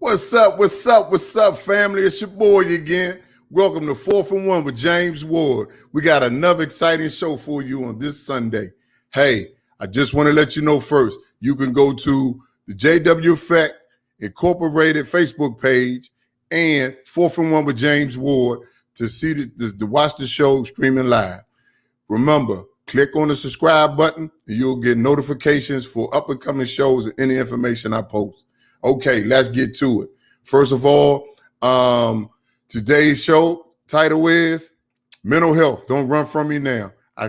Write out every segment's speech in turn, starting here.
What's up? What's up? What's up, family? It's your boy again. Welcome to 4 for 1 with James Ward. We got another exciting show for you on this Sunday. Hey, I just want to let you know first, you can go to the JW Effect Incorporated Facebook page and 4 for 1 with James Ward to see to watch the show streaming live. Remember, click on the subscribe button and you'll get notifications for up-and-coming shows and any information I post. Okay, let's get to it. First of all, today's show title is Mental Health. Don't run from me now. I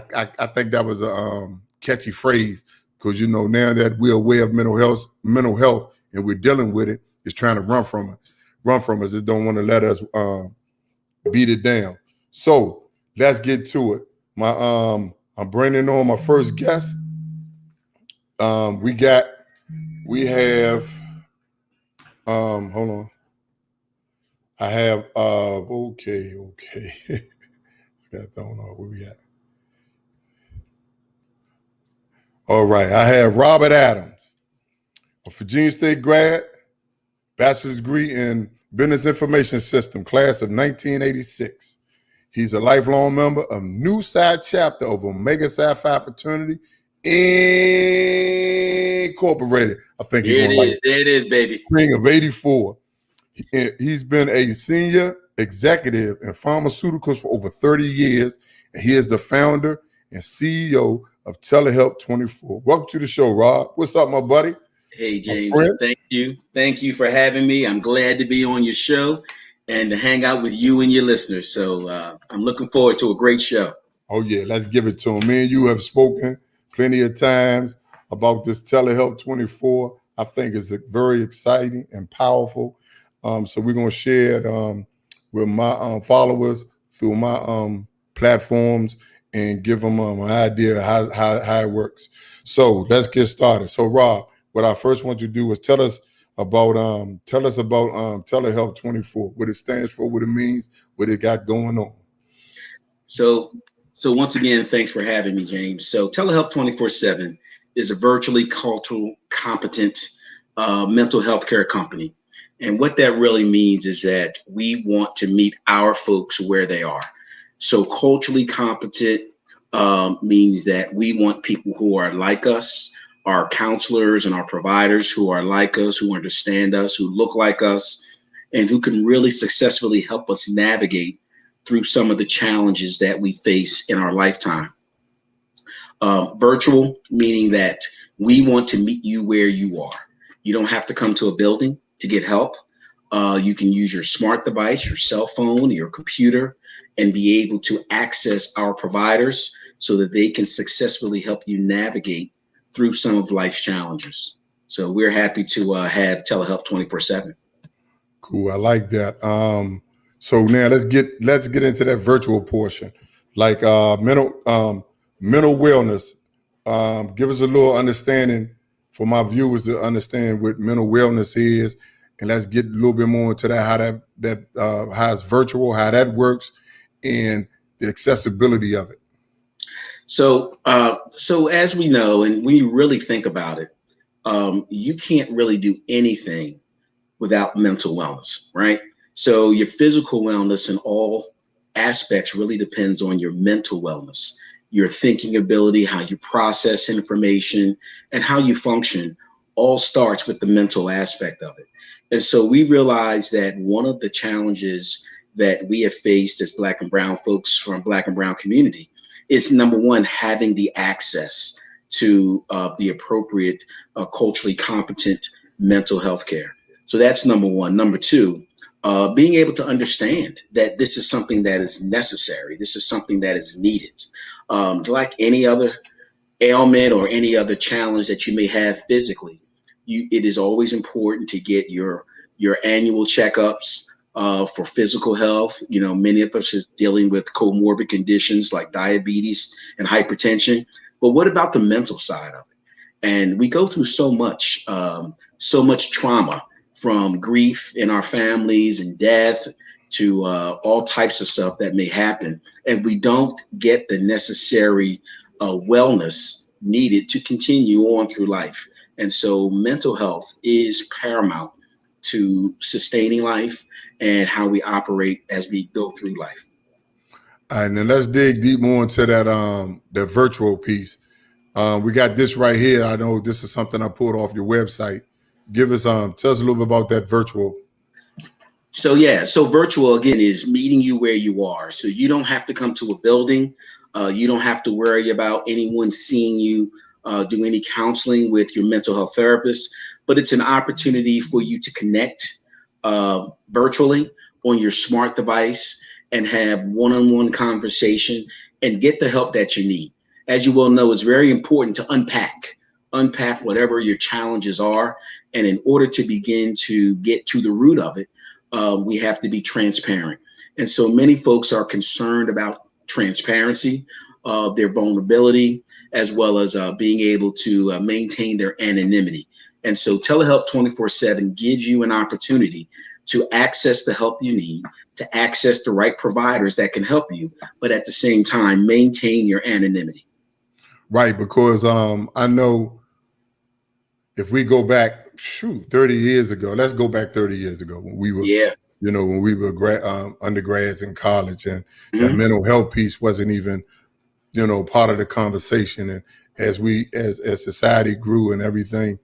think that was a catchy phrase because, you know, now that we're aware of mental health and we're dealing with it, it's trying to run from us. It don't want to let us beat it down. So let's get to it. I'm bringing on my first guest. We have hold on. I have okay. It's got thrown off. Where we at? All right. I have Robert Adams, a Virginia State grad, bachelor's degree in Business Information System, class of 1986. He's a lifelong member of New Side Chapter of Omega Psi Phi Fraternity Incorporated. I think there it is, baby. Spring of '84. He's been a senior executive in pharmaceuticals for over 30 years, and he is the founder and CEO of TELEHELP 24. Welcome to the show, Rob. What's up, my buddy? Hey, James. Thank you. Thank you for having me. I'm glad to be on your show and to hang out with you and your listeners. So I'm looking forward to a great show. Oh, yeah. Let's give it to him. Me and you have spoken plenty of times about this TELEHELP 24. I think it's very exciting and powerful. So we're going to share it with my followers through my platforms and give them an idea of how it works. So let's get started. So, Rob, what I first want you to do is tell us about TELEHELP 24, what it stands for, what it means, what it got going on. So once again, thanks for having me, James. So TELEHELP 24/7 is a virtually cultural competent mental health care company. And what that really means is that we want to meet our folks where they are. So culturally competent means that we want people who are like us, our counselors and our providers who are like us, who understand us, who look like us, and who can really successfully help us navigate through some of the challenges that we face in our lifetime. Virtual, meaning that we want to meet you where you are. You don't have to come to a building to get help. You can use your smart device, your cell phone, your computer, and be able to access our providers so that they can successfully help you navigate through some of life's challenges. So we're happy to have TELEHELP 24/7. Cool. I like that. So now let's get into that virtual portion, like mental wellness. Give us a little understanding for my viewers to understand what mental wellness is, and let's get a little bit more into that, how it's virtual, how that works, and the accessibility of it. So as we know, and when you really think about it, you can't really do anything without mental wellness, right? So your physical wellness in all aspects really depends on your mental wellness, your thinking ability, how you process information, and how you function all starts with the mental aspect of it. And so we realize that one of the challenges that we have faced as Black and Brown folks from Black and Brown community is, number one, having the access to the appropriate culturally competent mental health care. So that's number one. Number two, being able to understand that this is something that is necessary. This is something that is needed. Like any other ailment or any other challenge that you may have physically, it is always important to get your annual checkups for physical health. You know, many of us are dealing with comorbid conditions like diabetes and hypertension. But what about the mental side of it? And we go through so much trauma, from grief in our families and death to all types of stuff that may happen. And we don't get the necessary wellness needed to continue on through life. And so mental health is paramount to sustaining life and how we operate as we go through life. All right, and then let's dig deep more into that the virtual piece. We got this right here. I know this is something I pulled off your website. Give us tell us a little bit about that virtual. So yeah, so virtual again is meeting you where you are. So you don't have to come to a building. You don't have to worry about anyone seeing you do any counseling with your mental health therapist, but it's an opportunity for you to connect virtually on your smart device and have one-on-one conversation and get the help that you need. As you well know, it's very important to unpack whatever your challenges are. And in order to begin to get to the root of it, we have to be transparent. And so many folks are concerned about transparency, their vulnerability, as well as being able to maintain their anonymity. And so telehelp 24/7 gives you an opportunity to access the help you need, to access the right providers that can help you, but at the same time, maintain your anonymity. Right, because I know if we go back, 30 years ago, let's go back 30 years ago when we were, when we were undergrads in college, and that mental health piece wasn't even, part of the conversation. And as society grew and everything,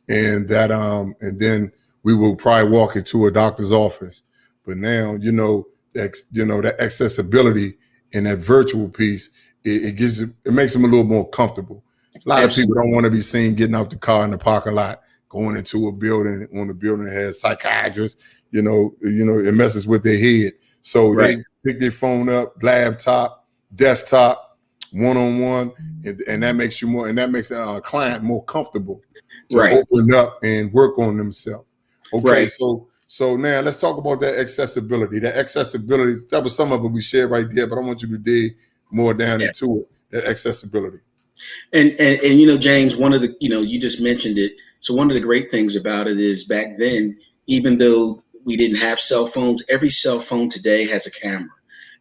and that, and then we will probably walk into a doctor's office. But now, that accessibility and that virtual piece, it makes them a little more comfortable. A lot of people don't want to be seen getting out the car in the parking lot, going into a building on the building that has psychiatrists. It messes with their head. So they pick their phone up, laptop, desktop, one-on-one, and that makes you more, and that makes a client more comfortable to open up and work on themselves. Okay, so now let's talk about that accessibility. That was some of it we shared right there, but I want you to dig more down into it, that accessibility. And James, one of the, you just mentioned it. So one of the great things about it is back then, even though we didn't have cell phones, every cell phone today has a camera.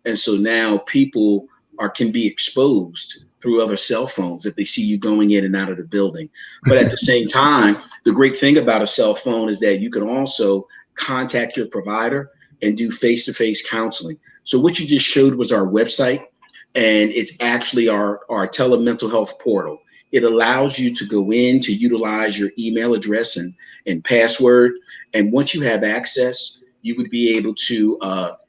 And so now people can be exposed through other cell phones if they see you going in and out of the building. But at the same time, the great thing about a cell phone is that you can also contact your provider and do face-to-face counseling. So what you just showed was our website, and it's actually our Telemental health portal. It allows you to go in to utilize your email address and password. And once you have access, you would be able to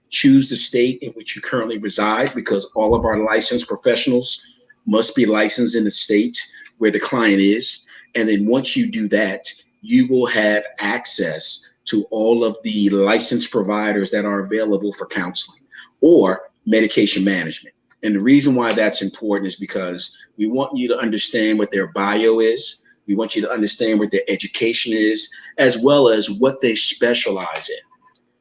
choose the state in which you currently reside, because all of our licensed professionals must be licensed in the state where the client is. And then once you do that, you will have access to all of the licensed providers that are available for counseling or medication management. And the reason why that's important is because we want you to understand what their bio is. We want you to understand what their education is, as well as what they specialize in.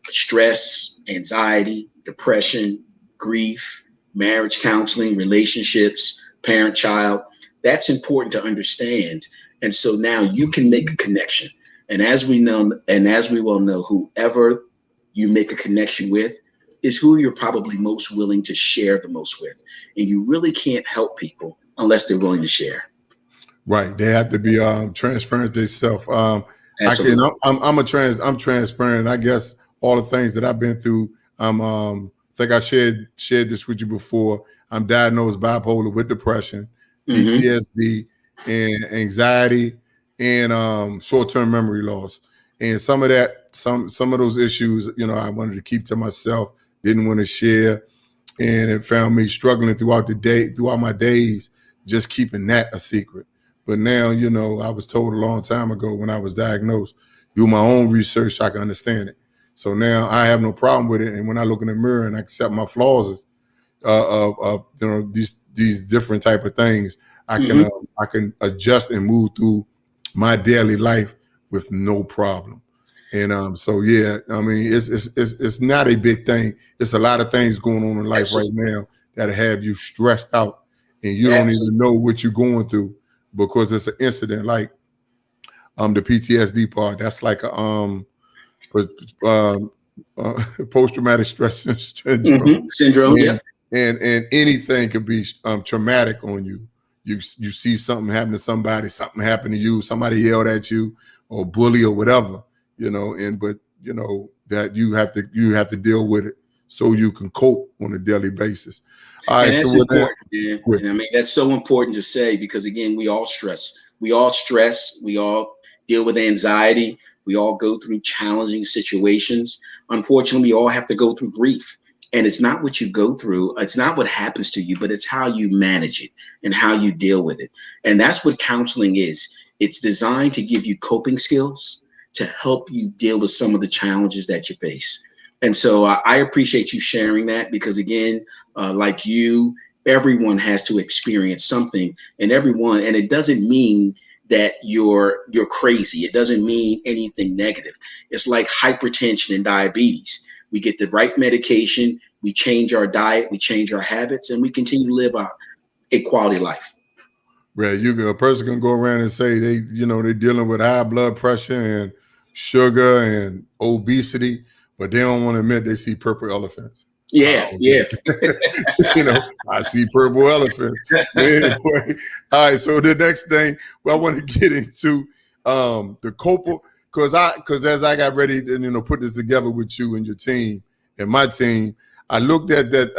Stress, anxiety, depression, grief, marriage counseling, relationships, parent-child. That's important to understand. And so now you can make a connection. And as we know, and as we well know, whoever you make a connection with is who you're probably most willing to share the most with. And you really can't help people unless they're willing to share. Right. They have to be transparent themselves. I'm transparent. I guess all the things that I've been through, I think I shared this with you before. I'm diagnosed bipolar with depression, PTSD, and anxiety, and short-term memory loss. And some of those issues, I wanted to keep to myself, didn't want to share. And it found me struggling throughout my days, just keeping that a secret. But now, I was told a long time ago when I was diagnosed, do my own research so I can understand it. So now I have no problem with it. And when I look in the mirror and I accept my flaws of these different type of things, I can adjust and move through my daily life with no problem. And so yeah, I mean, it's not a big thing. It's a lot of things going on in life right now that have you stressed out, and you don't even know what you're going through because it's an incident like the PTSD part. That's like a post-traumatic stress syndrome. And anything could be traumatic on you. You see something happen to somebody, something happened to you, somebody yelled at you or bully or whatever. but that you have to deal with it so you can cope on a daily basis. All right, and that's so important, man. And I mean, that's so important to say, because again, we all stress. We all deal with anxiety. We all go through challenging situations. Unfortunately, we all have to go through grief. And it's not what you go through, it's not what happens to you, but it's how you manage it and how you deal with it. And that's what counseling is. It's designed to give you coping skills to help you deal with some of the challenges that you face. And so I appreciate you sharing that, because again, like you, everyone has to experience something, and it doesn't mean that you're crazy. It doesn't mean anything negative. It's like hypertension and diabetes. We get the right medication, we change our diet, we change our habits, and we continue to live a quality life. Right, a person can go around and say they're dealing with high blood pressure and sugar and obesity, but they don't want to admit they see purple elephants. Yeah. I see purple elephants. Anyway, all right. So the next thing I want to get into the copal, because as I got ready to put this together with you and your team and my team, I looked at that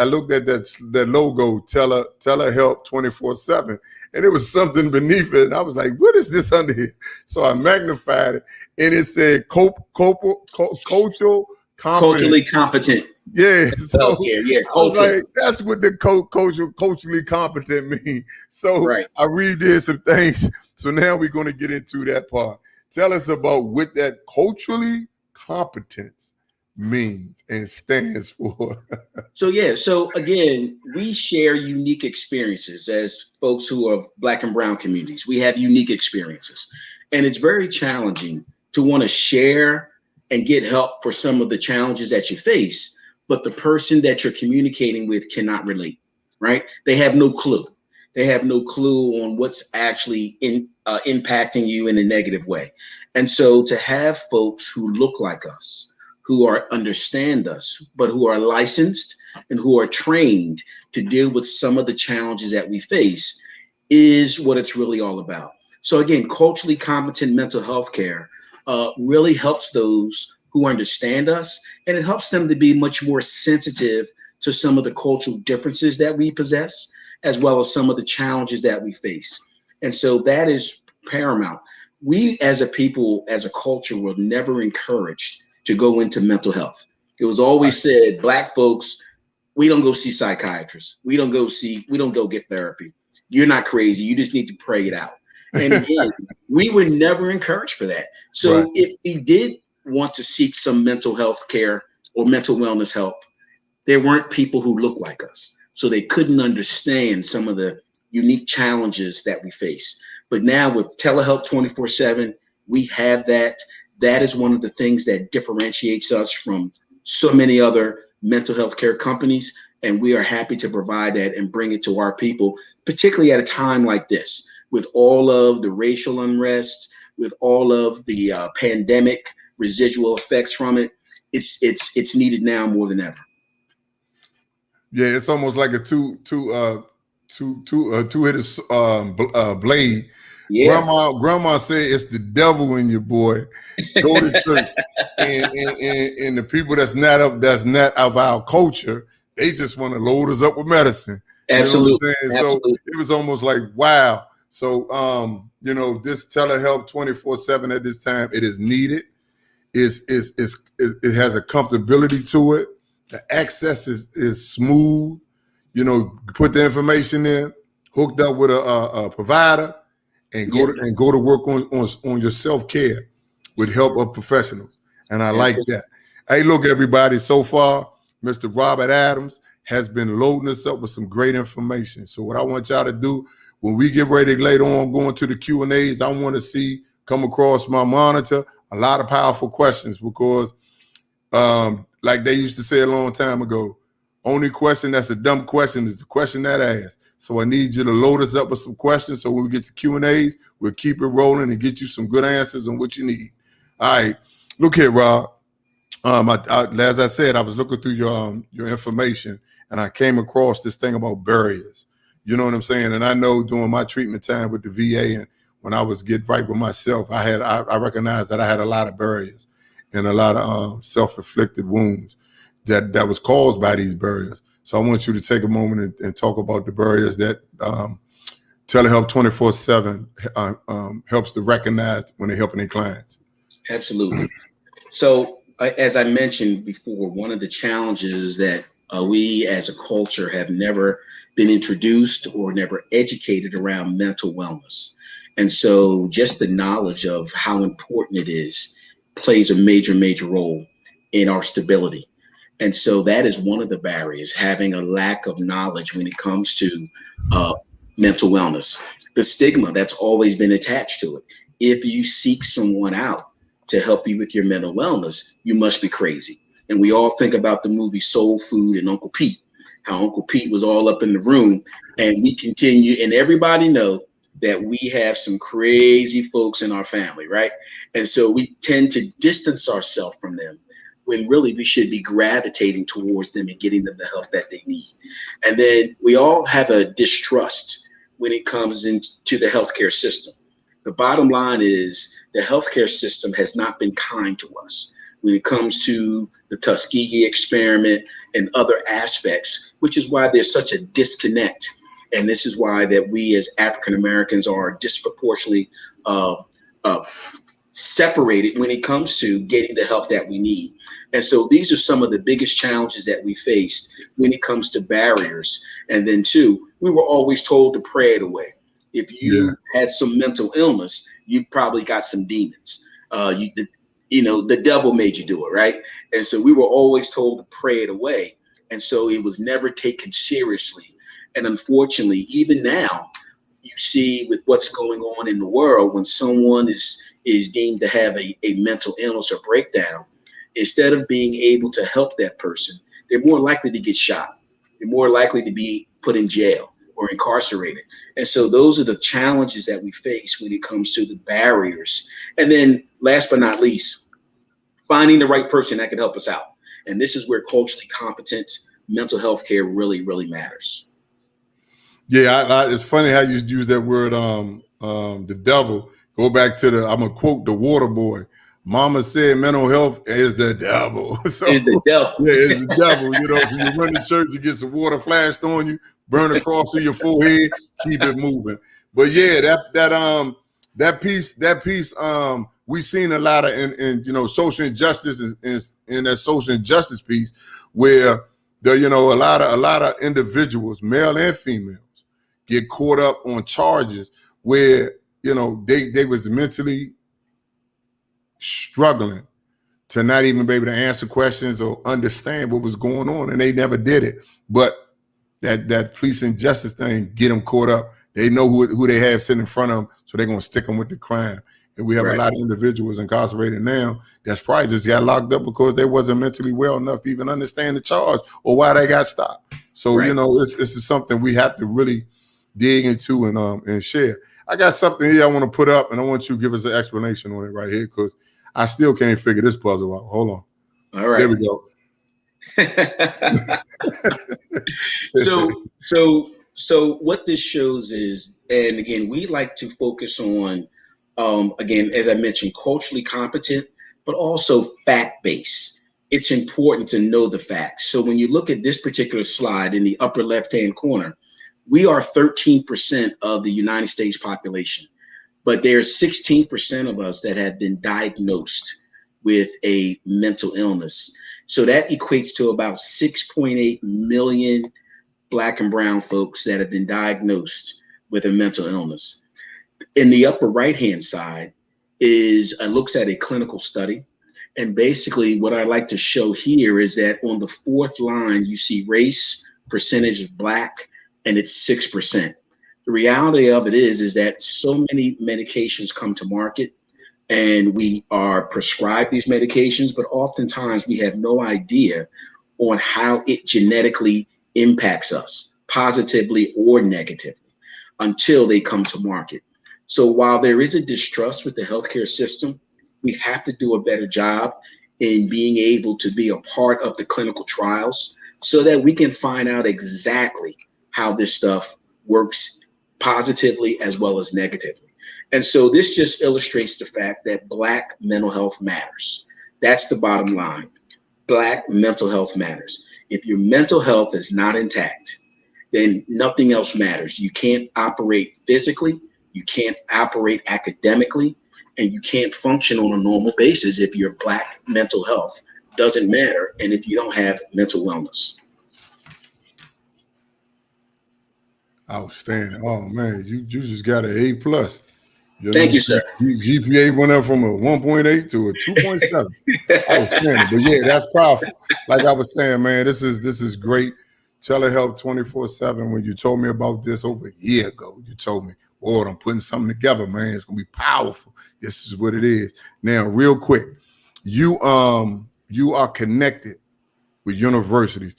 logo, TELEHELP 24/7, and it was something beneath it, and I was like, "What is this under here?" So I magnified it, and it said culturally competent. Yeah, so yeah, I was like, that's what the culturally competent means. So right. I redid some things. So now we're going to get into that part. Tell us about what that culturally competence means and stands for. So again, we share unique experiences as folks who are Black and brown communities. We have unique experiences, and it's very challenging to want to share and get help for some of the challenges that you face, but the person that you're communicating with cannot relate, right? They have no clue. They have no clue on what's actually impacting you in a negative way. And so to have folks who look like us, who understand us, but who are licensed and who are trained to deal with some of the challenges that we face is what it's really all about. So again, culturally competent mental health care really helps those who understand us, and it helps them to be much more sensitive to some of the cultural differences that we possess, as well as some of the challenges that we face. And so that is paramount. We as a people, as a culture, were never encouraged to go into mental health. It was always said, Black folks, we don't go see psychiatrists. We don't go get therapy. You're not crazy. You just need to pray it out. And again, we were never encouraged for that. So right. If we did want to seek some mental health care or mental wellness help, there weren't people who looked like us. So they couldn't understand some of the unique challenges that we face. But now with TELEHELP 24/7, we have that. That is one of the things that differentiates us from so many other mental health care companies. And we are happy to provide that and bring it to our people, particularly at a time like this, with all of the racial unrest, with all of the pandemic residual effects from it. It's needed now more than ever. Yeah, it's almost like a two-headed blade. Yeah. Grandma said it's the devil in you, boy. Go to church, and the people that's not of our culture, they just want to load us up with medicine. Absolutely. Absolutely. So it was almost like, wow. So this TELEHELP 24/7 at this time, it is needed. It has a comfortability to it. The access is smooth. Put the information in, hooked up with a provider, and go to work on your self-care with help of professionals. And I like that. Hey, look, everybody, so far, Mr. Robert Adams has been loading us up with some great information. So what I want y'all to do, when we get ready later on going to the Q&As, I want to see come across my monitor a lot of powerful questions, because like they used to say a long time ago, only question that's a dumb question is the question that asks. So I need you to load us up with some questions, so when we get to Q&As, we'll keep it rolling and get you some good answers on what you need. All right, look here, Rob. As I said, I was looking through your information, and I came across this thing about barriers. You know what I'm saying? And I know during my treatment time with the VA, and when I was getting right with myself, I recognized that I had a lot of barriers. and a lot of self-inflicted wounds that was caused by these barriers. So I want you to take a moment and talk about the barriers that TeleHelp 24/7 helps to recognize when they're helping their clients. Absolutely. So as I mentioned before, one of the challenges is that we as a culture have never been introduced or never educated around mental wellness. And so just the knowledge of how important it is plays a major, major role in our stability. And so that is one of the barriers, having a lack of knowledge when it comes to mental wellness. The stigma that's always been attached to it. If you seek someone out to help you with your mental wellness, you must be crazy. And we all think about the movie Soul Food and Uncle Pete, how Uncle Pete was all up in the room, and we continue, and everybody know that we have some crazy folks in our family, right? And so we tend to distance ourselves from them when really we should be gravitating towards them and getting them the help that they need. And then we all have a distrust when it comes into the healthcare system. The bottom line is the healthcare system has not been kind to us when it comes to the Tuskegee experiment and other aspects, which is why there's such a disconnect. And this is why that we as African Americans are disproportionately separated when it comes to getting the help that we need. And so these are some of the biggest challenges that we faced when it comes to barriers. And then two, we were always told to pray it away. If you had some mental illness, you probably got some demons. The devil made you do it, right? And so we were always told to pray it away. And so it was never taken seriously. And unfortunately, even now, you see with what's going on in the world, when someone is deemed to have a mental illness or breakdown, instead of being able to help that person, they're more likely to get shot. They're more likely to be put in jail or incarcerated. And so those are the challenges that we face when it comes to the barriers. And then last but not least, finding the right person that can help us out. And this is where culturally competent mental health care really, really matters. Yeah, it's funny how you use that word, the devil. Go back to I'm going to quote the water boy. Mama said mental health is the devil. So, it's the devil. Yeah, it's the devil. So you run to church, you get some water flashed on you, burn across through your forehead, keep it moving. But yeah, that piece, we've seen a lot of in social injustice in that social injustice piece where a lot of individuals, male and females, get caught up on charges where they was mentally struggling to not even be able to answer questions or understand what was going on, and they never did it. But that police and justice thing get them caught up. They know who they have sitting in front of them, so they're gonna stick them with the crime. And we have a lot of individuals incarcerated now that's probably just got locked up because they wasn't mentally well enough to even understand the charge or why they got stopped. So this is something we have to really dig into and share. I got something here I want to put up, and I want you to give us an explanation on it right here because I still can't figure this puzzle out. Hold on. All right. There we go. So what this shows is, and again, we like to focus on, again, as I mentioned, culturally competent, but also fact-based. It's important to know the facts. So when you look at this particular slide in the upper left-hand corner, we are 13% of the United States population, but there's 16% of us that have been diagnosed with a mental illness. So that equates to about 6.8 million Black and brown folks that have been diagnosed with a mental illness. In the upper right-hand side looks at a clinical study. And basically what I like to show here is that on the fourth line, you see race, percentage of Black, and it's 6%. The reality of it is that so many medications come to market and we are prescribed these medications, but oftentimes we have no idea on how it genetically impacts us, positively or negatively, until they come to market. So while there is a distrust with the healthcare system, we have to do a better job in being able to be a part of the clinical trials so that we can find out exactly how this stuff works positively as well as negatively. And so this just illustrates the fact that Black mental health matters. That's the bottom line. Black mental health matters. If your mental health is not intact, then nothing else matters. You can't operate physically, you can't operate academically, and you can't function on a normal basis if your Black mental health doesn't matter and if you don't have mental wellness. Outstanding. Oh man, you just got an A plus. Thank you, sir. GPA went up from a 1.8 to a 2.7. Outstanding. But yeah, that's powerful. Like I was saying, man, this is great. Telehelp 24/7. When you told me about this over a year ago, you told me, "Lord, I'm putting something together, man. It's gonna be powerful." This is what it is. Now, real quick, you are connected with universities.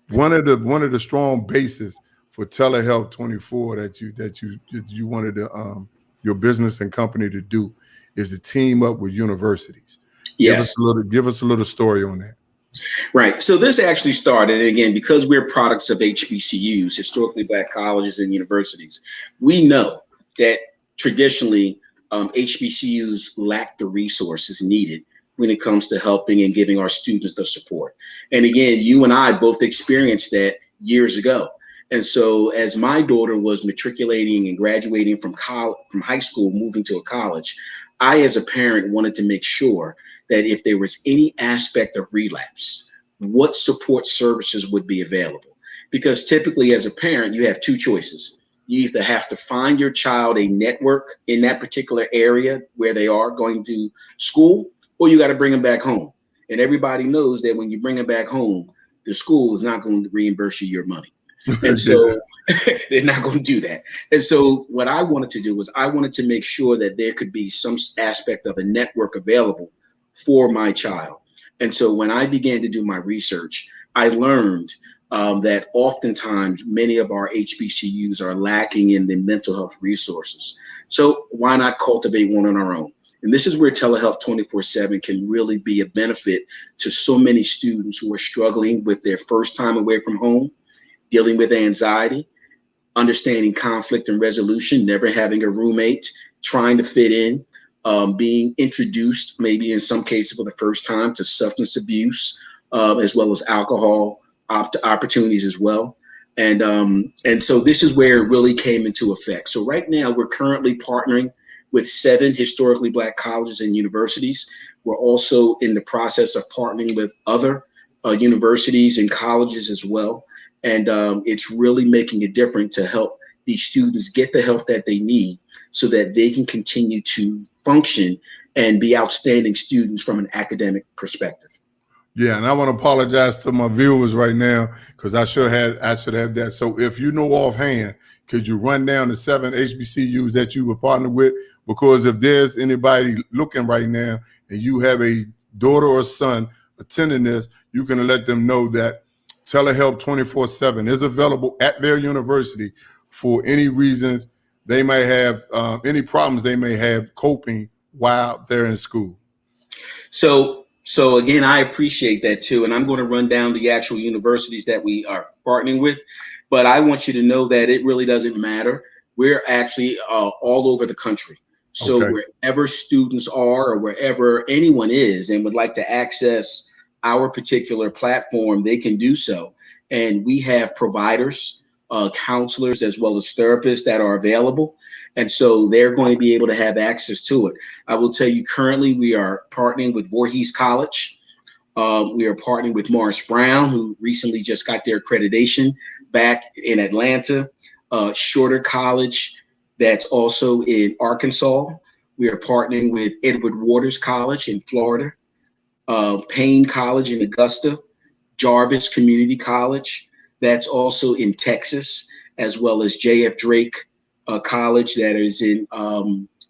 One of the strong bases for Telehelp 24 that you wanted to your business and company to do is to team up with universities. Yes. Give us a little story on that. Right. So this actually started, again, because we're products of HBCUs, historically Black colleges and universities. We know that traditionally HBCUs lack the resources needed when it comes to helping and giving our students the support. And again, you and I both experienced that years ago. And so as my daughter was matriculating and graduating from high school, moving to a college, I, as a parent, wanted to make sure that if there was any aspect of relapse, what support services would be available. Because typically as a parent, you have two choices. You either have to find your child a network in that particular area where they are going to school, or you got to bring them back home. And everybody knows that when you bring them back home, the school is not going to reimburse you your money. And so they're not going to do that. And so what I wanted to do was I wanted to make sure that there could be some aspect of a network available for my child. And so when I began to do my research, I learned that oftentimes many of our HBCUs are lacking in the mental health resources. So why not cultivate one on our own? And this is where Telehelp 24/7 can really be a benefit to so many students who are struggling with their first time away from home, dealing with anxiety, understanding conflict and resolution, never having a roommate, trying to fit in, being introduced, maybe in some cases for the first time, to substance abuse, as well as alcohol opportunities as well. And so this is where it really came into effect. So right now we're currently partnering with 7 historically Black colleges and universities. We're also in the process of partnering with other universities and colleges as well. And it's really making a difference to help these students get the help that they need so that they can continue to function and be outstanding students from an academic perspective. Yeah, and I want to apologize to my viewers right now because I should have that. So if you know offhand, could you run down the 7 HBCUs that you were partnered with? Because if there's anybody looking right now and you have a daughter or son attending this, you can let them know that Telehelp 24/7 is available at their university for any reasons they may have, any problems they may have coping while they're in school. So again, I appreciate that too. And I'm going to run down the actual universities that we are partnering with. But I want you to know that it really doesn't matter. We're actually all over the country. So Okay. wherever students are or wherever anyone is and would like to access our particular platform, they can do so. And we have providers, counselors, as well as therapists that are available. And so they're going to be able to have access to it. I will tell you, currently we are partnering with Voorhees College. We are partnering with Morris Brown, who recently just got their accreditation back in Atlanta. Shorter College, that's also in Arkansas. We are partnering with Edward Waters College in Florida, Payne College in Augusta, Jarvis Community College, that's also in Texas, as well as J.F. Drake College that is in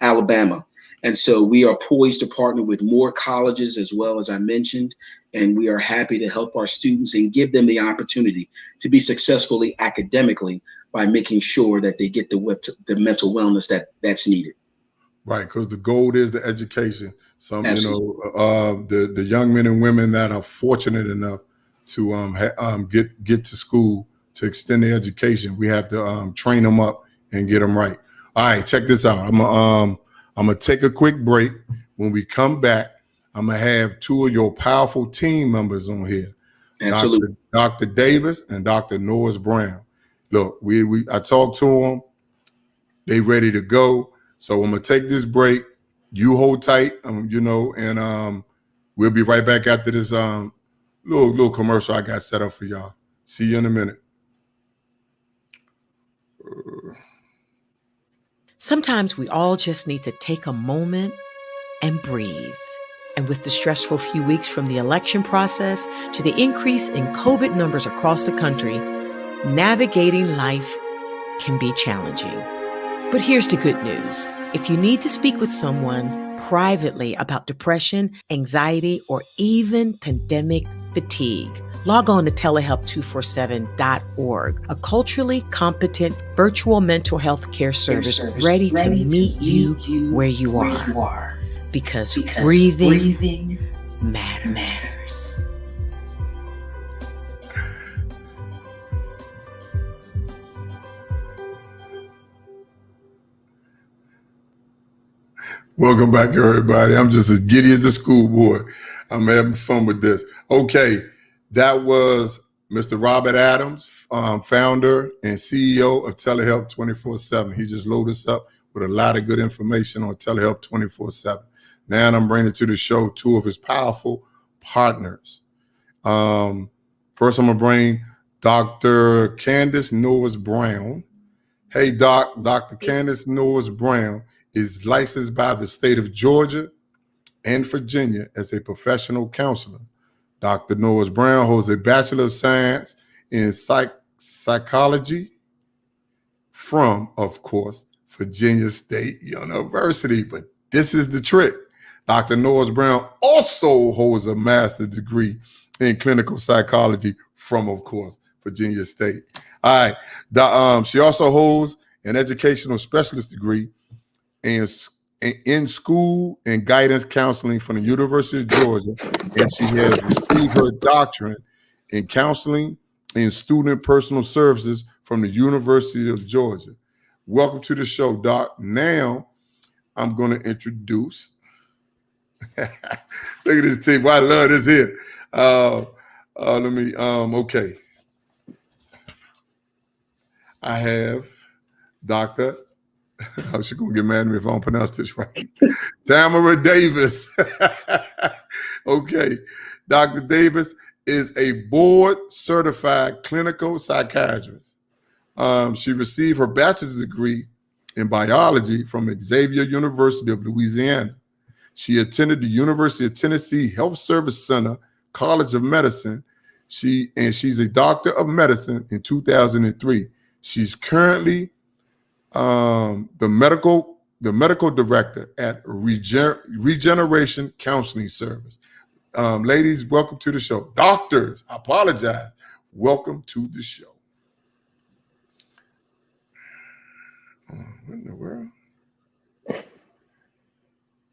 Alabama. And so we are poised to partner with more colleges as well, as I mentioned, and we are happy to help our students and give them the opportunity to be successfully academically by making sure that they get the mental wellness that's needed. Right, because the goal is the education. Some, the young men and women that are fortunate enough to get to school to extend their education, we have to train them up and get them right. All right, check this out. I'm gonna take a quick break. When we come back, I'm gonna have two of your powerful team members on here, Absolutely. Dr. Davis and Dr. Norris Brown. Look, I talked to them. They ready to go. So I'm gonna take this break. You hold tight, and we'll be right back after this little commercial I got set up for y'all. See you in a minute. Sometimes we all just need to take a moment and breathe. And with the stressful few weeks from the election process to the increase in COVID numbers across the country, navigating life can be challenging. But here's the good news. If you need to speak with someone privately about depression, anxiety, or even pandemic fatigue, log on to TELEHELP247.org, a culturally competent virtual mental health care service ready to meet you where you are. Because breathing matters. Welcome back, everybody. I'm just as giddy as a schoolboy. I'm having fun with this. Okay, that was Mr. Robert Adams, founder and CEO of TeleHelp 24/7. He just loaded us up with a lot of good information on TeleHelp 24/7. Now I'm bringing to the show two of his powerful partners. First, I'm going to bring Dr. Candice Norris Brown. Hey, Dr. Candice Norris Brown is licensed by the state of Georgia and Virginia as a professional counselor. Dr. Norris Brown holds a Bachelor of Science in Psychology from, of course, Virginia State University. But this is the trick. Dr. Norris Brown also holds a master's degree in clinical psychology from, of course, Virginia State. All right. She also holds an educational specialist degree in school and guidance counseling from the University of Georgia, and she has received her doctorate in counseling and student personal services from the University of Georgia. Welcome to the show, Doc. Now I'm going to introduce. Look at this team. I love this here. Okay. I have Dr. She's going to get mad at me if I don't pronounce this right. Tamara Davis. Okay. Dr. Davis is a board-certified clinical psychiatrist. She received her bachelor's degree in biology from Xavier University of Louisiana. She attended the University of Tennessee Health Service Center College of Medicine. She's a doctor of medicine in 2003. She's currently the medical director at Regeneration Counseling Service. Ladies, welcome to the show. Doctors, I apologize. Welcome to the show. What in the world?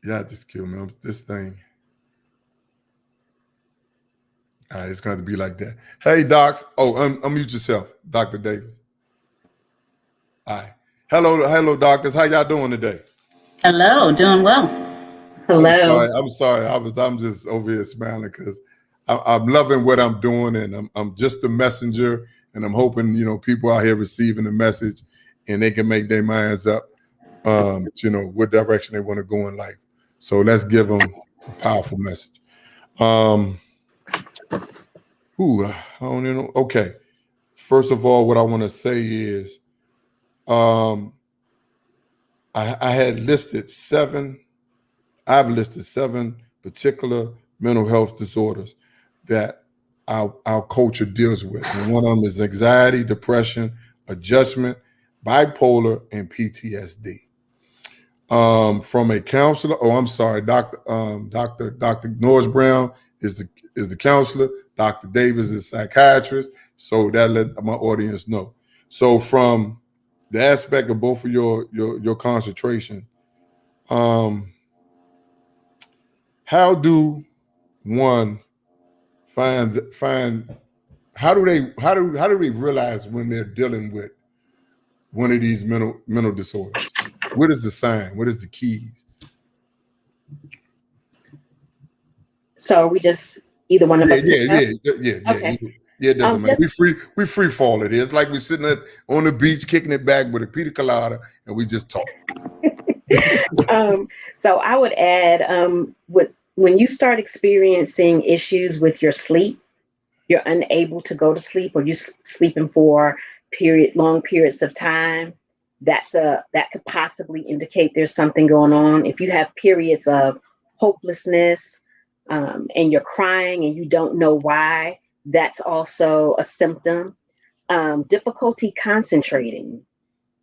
Yeah, just kill me. This thing. All right, it's going to be like that. Hey, docs. Oh, unmute yourself, Dr. Davis. All right. Hello, doctors. How y'all doing today? Hello, doing well. Hello. I'm sorry. I'm just over here smiling because I'm loving what I'm doing, and I'm just the messenger, and I'm hoping people out here receiving the message, and they can make their minds up, what direction they want to go in life. So let's give them a powerful message. I don't even know. Okay. First of all, what I want to say is, I had listed seven. I've listed 7 particular mental health disorders that our culture deals with. And one of them is anxiety, depression, adjustment, bipolar, and PTSD. From a counselor, Dr. Norris Brown is the counselor. Dr. Davis is a psychiatrist. So that let my audience know. So from the aspect of both of your concentration, how do one find how do they realize when they're dealing with one of these mental disorders? What is the sign? What is the keys? So are we just either one of us? Yeah. Okay. Yeah, it doesn't matter. We free fall it is. Like we're sitting on the beach, kicking it back with a pina colada, and we just talk. So I would add, when you start experiencing issues with your sleep, you're unable to go to sleep, or you're sleeping for long periods of time. That could possibly indicate there's something going on. If you have periods of hopelessness, and you're crying and you don't know why, that's also a symptom. Difficulty concentrating.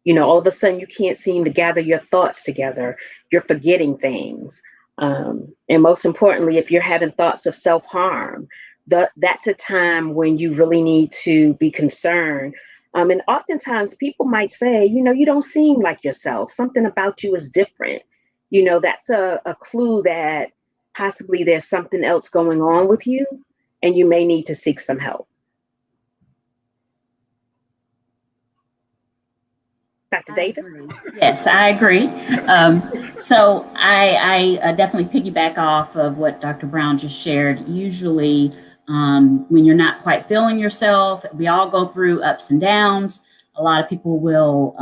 All of a sudden you can't seem to gather your thoughts together. You're forgetting things. And most importantly, if you're having thoughts of self-harm, that's a time when you really need to be concerned. And oftentimes people might say, you don't seem like yourself. Something about you is different. That's a clue that possibly there's something else going on with you, and you may need to seek some help. Dr. Davis? Yes, I agree. So I definitely piggyback off of what Dr. Brown just shared. Usually when you're not quite feeling yourself, we all go through ups and downs. A lot of people will,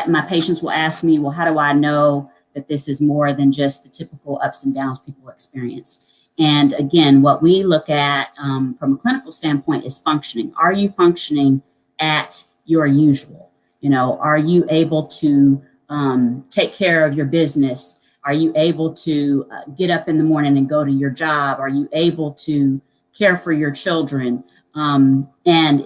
my patients will ask me, well, how do I know that this is more than just the typical ups and downs people experience? And again, what we look at from a clinical standpoint is functioning. Are you functioning at your usual? Are you able to take care of your business? Are you able to get up in the morning and go to your job? Are you able to care for your children? And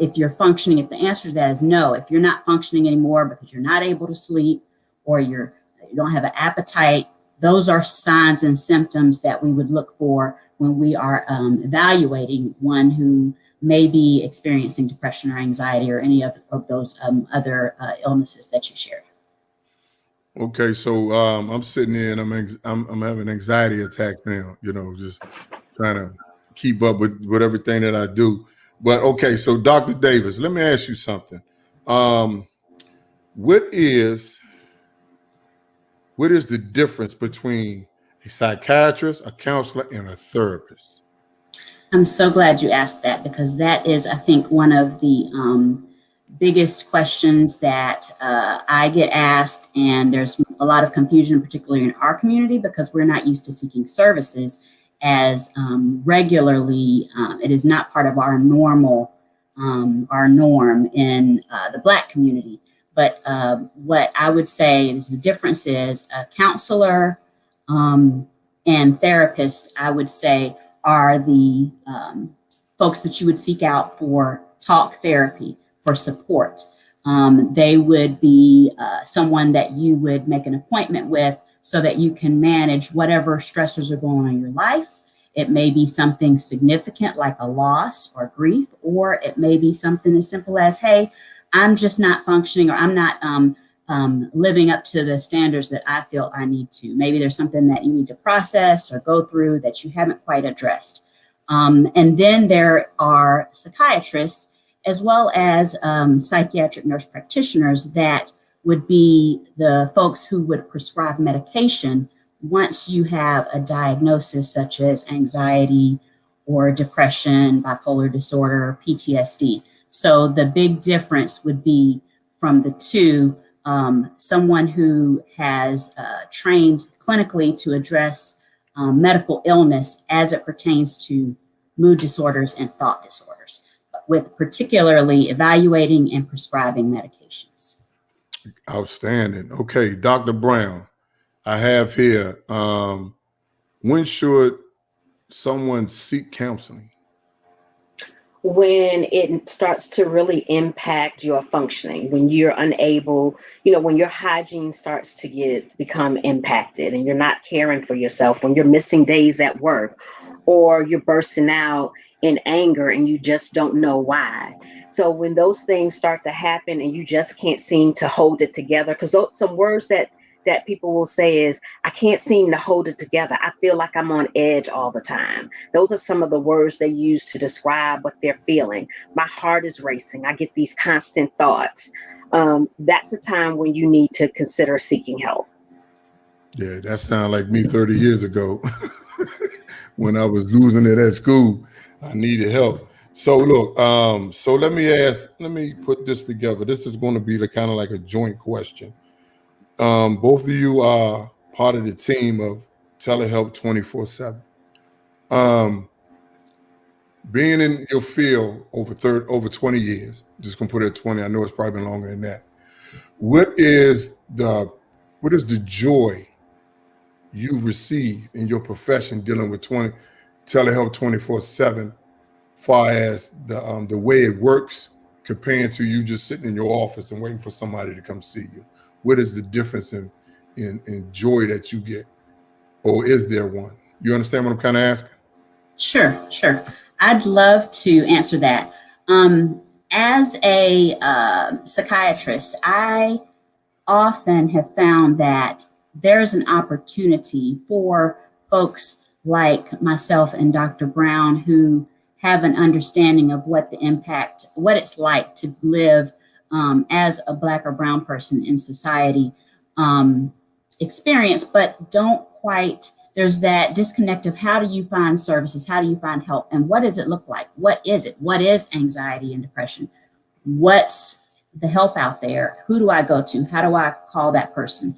if you're functioning, if the answer to that is no, if you're not functioning anymore because you're not able to sleep, or you don't have an appetite, those are signs and symptoms that we would look for when we are evaluating one who may be experiencing depression or anxiety or any of those other illnesses that you shared. Okay, so I'm sitting there and I'm having anxiety attacks now, just trying to keep up with everything that I do. But okay, so Dr. Davis, let me ask you something. What is the difference between a psychiatrist, a counselor, and a therapist? I'm so glad you asked that, because that is, I think, one of the biggest questions that I get asked, and there's a lot of confusion, particularly in our community, because we're not used to seeking services as regularly. It is not part of our norm in the Black community. But what I would say is the difference is a counselor and therapist, I would say, are the folks that you would seek out for talk therapy, for support. They would be someone that you would make an appointment with so that you can manage whatever stressors are going on in your life. It may be something significant like a loss or grief, or it may be something as simple as, hey, I'm just not functioning, or I'm not living up to the standards that I feel I need to. Maybe there's something that you need to process or go through that you haven't quite addressed. And then there are psychiatrists, as well as psychiatric nurse practitioners, that would be the folks who would prescribe medication once you have a diagnosis such as anxiety or depression, bipolar disorder, PTSD. So the big difference would be from the two, someone who has trained clinically to address medical illness as it pertains to mood disorders and thought disorders, with particularly evaluating and prescribing medications. Outstanding. Okay, Dr. Brown, I have here, when should someone seek counseling? When it starts to really impact your functioning, when you're unable, when your hygiene starts to become impacted and you're not caring for yourself, when you're missing days at work, or you're bursting out in anger and you just don't know why. So when those things start to happen and you just can't seem to hold it together, because some words that people will say is, I can't seem to hold it together. I feel like I'm on edge all the time. Those are some of the words they use to describe what they're feeling. My heart is racing. I get these constant thoughts. That's a time when you need to consider seeking help. Yeah, that sounds like me 30 years ago. when I was losing it at school. I needed help. So look, so let me put this together. This is going to be the kind of like a joint question. Both of you are part of the team of TeleHelp 24/7. Being in your field over 20 years, just gonna put it at 20. I know it's probably been longer than that. What is the joy you receive in your profession dealing with telehealth 24/7, far as the way it works compared to you just sitting in your office and waiting for somebody to come see you? What is the difference in joy that you get, or is there one? You understand what I'm kind of asking? Sure. I'd love to answer that. As a psychiatrist, I often have found that there's an opportunity for folks like myself and Dr. Brown who have an understanding of what it's like to live as a Black or Brown person in society experience, but don't quite, there's that disconnect of how do you find services? How do you find help? And what does it look like? What is it? What is anxiety and depression? What's the help out there? Who do I go to? How do I call that person?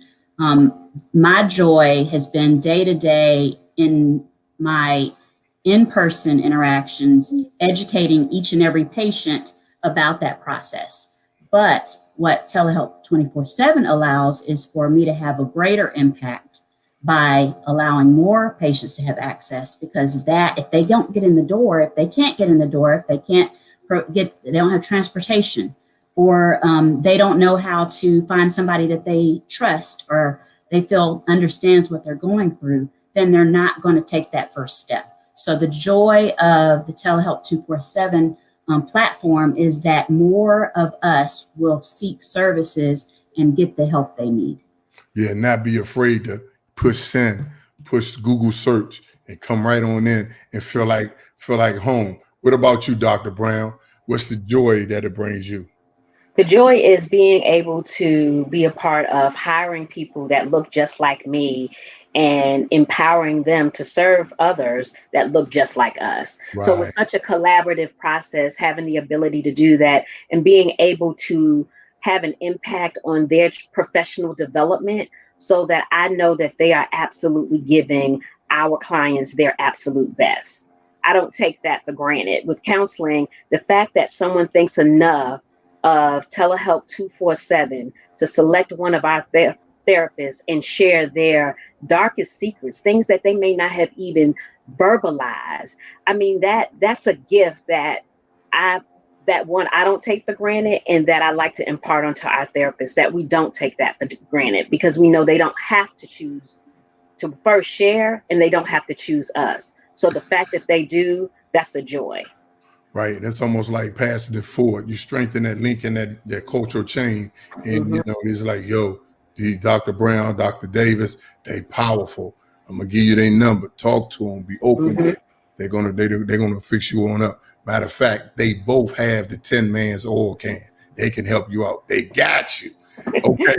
My joy has been day to day in my in-person interactions, educating each and every patient about that process. But what TeleHelp 24/7 allows is for me to have a greater impact by allowing more patients to have access, because that if they don't get in the door, if they can't get in the door, if they can't they don't have transportation, or they don't know how to find somebody that they trust or they feel understands what they're going through, then they're not going to take that first step. So the joy of the TeleHelp 24/7 platform is that more of us will seek services and get the help they need. Yeah, not be afraid to push send, push Google search, and come right on in and feel like home. What about you, Dr. Brown? What's the joy that it brings you? The joy is being able to be a part of hiring people that look just like me and empowering them to serve others that look just like us. Right. So it's such a collaborative process, having the ability to do that and being able to have an impact on their professional development, so that I know that they are absolutely giving our clients their absolute best. I don't take that for granted. With counseling, the fact that someone thinks enough of TeleHelp 24/7 to select one of our therapists and share their darkest secrets, things that they may not have even verbalized. I mean, that's a gift that I don't take for granted, and that I like to impart onto our therapists, that we don't take that for granted, because we know they don't have to choose to first share, and they don't have to choose us. So the fact that they do, that's a joy. Right. That's almost like passing it forward. You strengthen that link in that cultural chain. And, you know, it's like, yo, these Dr. Brown, Dr. Davis, they powerful. I'm going to give you their number. Talk to them. Be open. They're gonna fix you on up. Matter of fact, they both have the 10 man's oil can. They can help you out. They got you. Okay.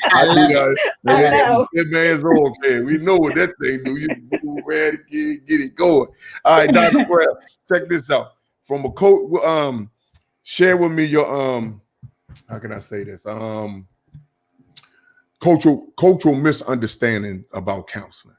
I love it. I know. 10 man's oil can. We know what that thing do. You move ready to get it going. All right, Dr. Brown, check this out. From a coach, share with me your how can I say this? Cultural misunderstanding about counseling.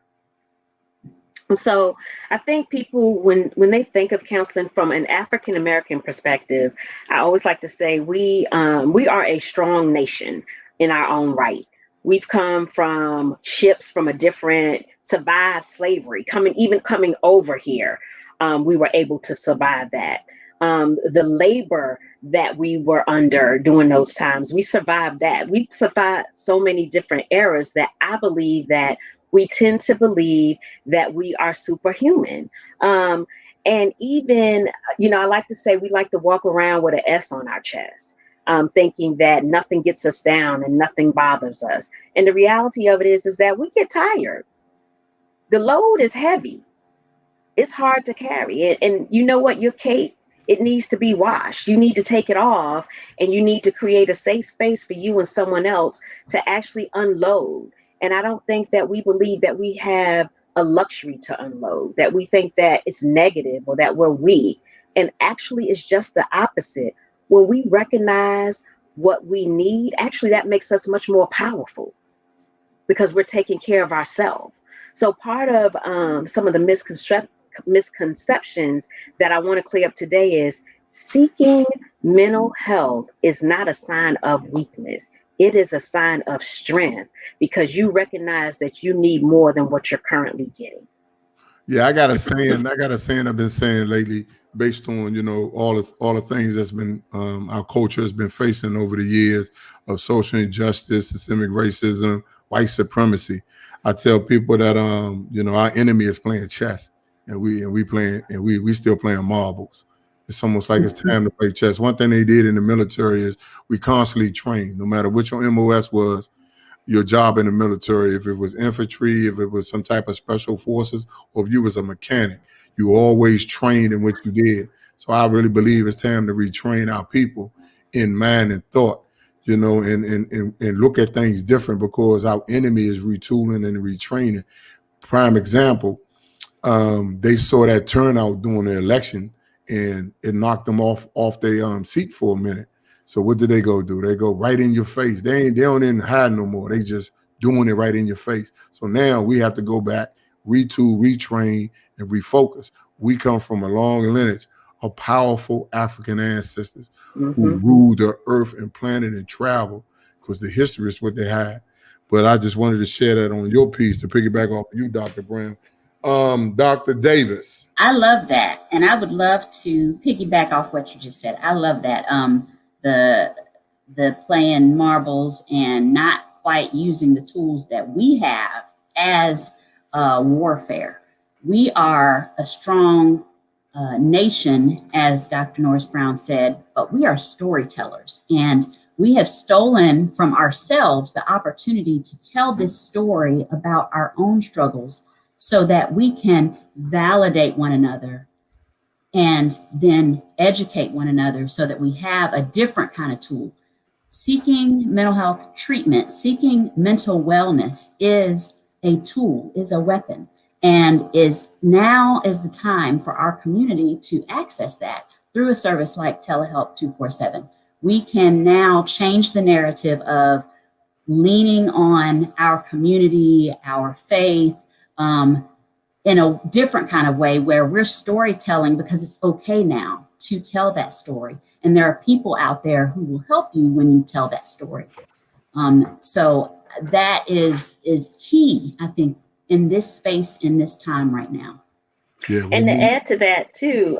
So I think people, when they think of counseling from an African American perspective, I always like to say we are a strong nation in our own right. We've come from ships from a different, survived slavery, coming over here. We were able to survive that. The labor that we were under during those times, we survived that. We've survived so many different eras that I believe that we tend to believe that we are superhuman. And even, I like to say we like to walk around with an S on our chest, thinking that nothing gets us down and nothing bothers us. And the reality of it is that we get tired. The load is heavy. It's hard to carry. And you know what? Your cape, it needs to be washed. You need to take it off, and you need to create a safe space for you and someone else to actually unload. And I don't think that we believe that we have a luxury to unload, that we think that it's negative or that we're weak. And actually, it's just the opposite. When we recognize what we need, actually, that makes us much more powerful because we're taking care of ourselves. So part of some of the misconceptions that I want to clear up today is seeking mental health is not a sign of weakness. It is a sign of strength because you recognize that you need more than what you're currently getting. Yeah, I got a saying I've been saying lately based on, all the things that's been our culture has been facing over the years of social injustice, systemic racism, white supremacy. I tell people that our enemy is playing chess and we still playing marbles. It's almost like it's time to play chess. One thing they did in the military is we constantly train, no matter what your MOS was, your job in the military, if it was infantry, if it was some type of special forces, or if you was a mechanic, you always trained in what you did. So I really believe it's time to retrain our people in mind and thought, and look at things different because our enemy is retooling and retraining. Prime example, they saw that turnout during the election and it knocked them off their seat for a minute. So what do? They go right in your face. They don't even hide no more. They just doing it right in your face. So now we have to go back, retool, retrain, and refocus. We come from a long lineage of powerful African ancestors who ruled the earth and planet and travel because the history is what they had. But I just wanted to share that on your piece to piggyback off of you, Dr. Brown. Dr. Davis. I love that. And I would love to piggyback off what you just said. I love that. The playing marbles and not quite using the tools that we have as warfare. We are a strong nation, as Dr. Norris Brown said, but we are storytellers. And we have stolen from ourselves the opportunity to tell this story about our own struggles so that we can validate one another and then educate one another so that we have a different kind of tool. Seeking mental health treatment, seeking mental wellness is a tool, is a weapon, and now is the time for our community to access that through a service like TELEHELP 24/7. We can now change the narrative of leaning on our community, our faith, in a different kind of way where we're storytelling because it's okay now to tell that story. And there are people out there who will help you when you tell that story. So that is key, I think, in this space, in this time right now. Yeah, and to add to that too,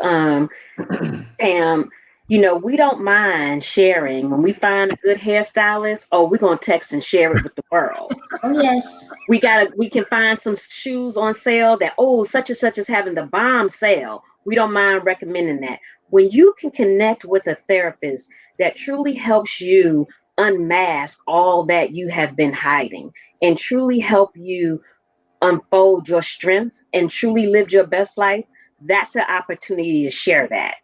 Tam, we don't mind sharing when we find a good hairstylist. Oh, we're gonna text and share it with the world. Oh yes, we can find some shoes on sale that such and such is having the bomb sale. We don't mind recommending that. When you can connect with a therapist that truly helps you unmask all that you have been hiding and truly help you unfold your strengths and truly live your best life, that's an opportunity to share that.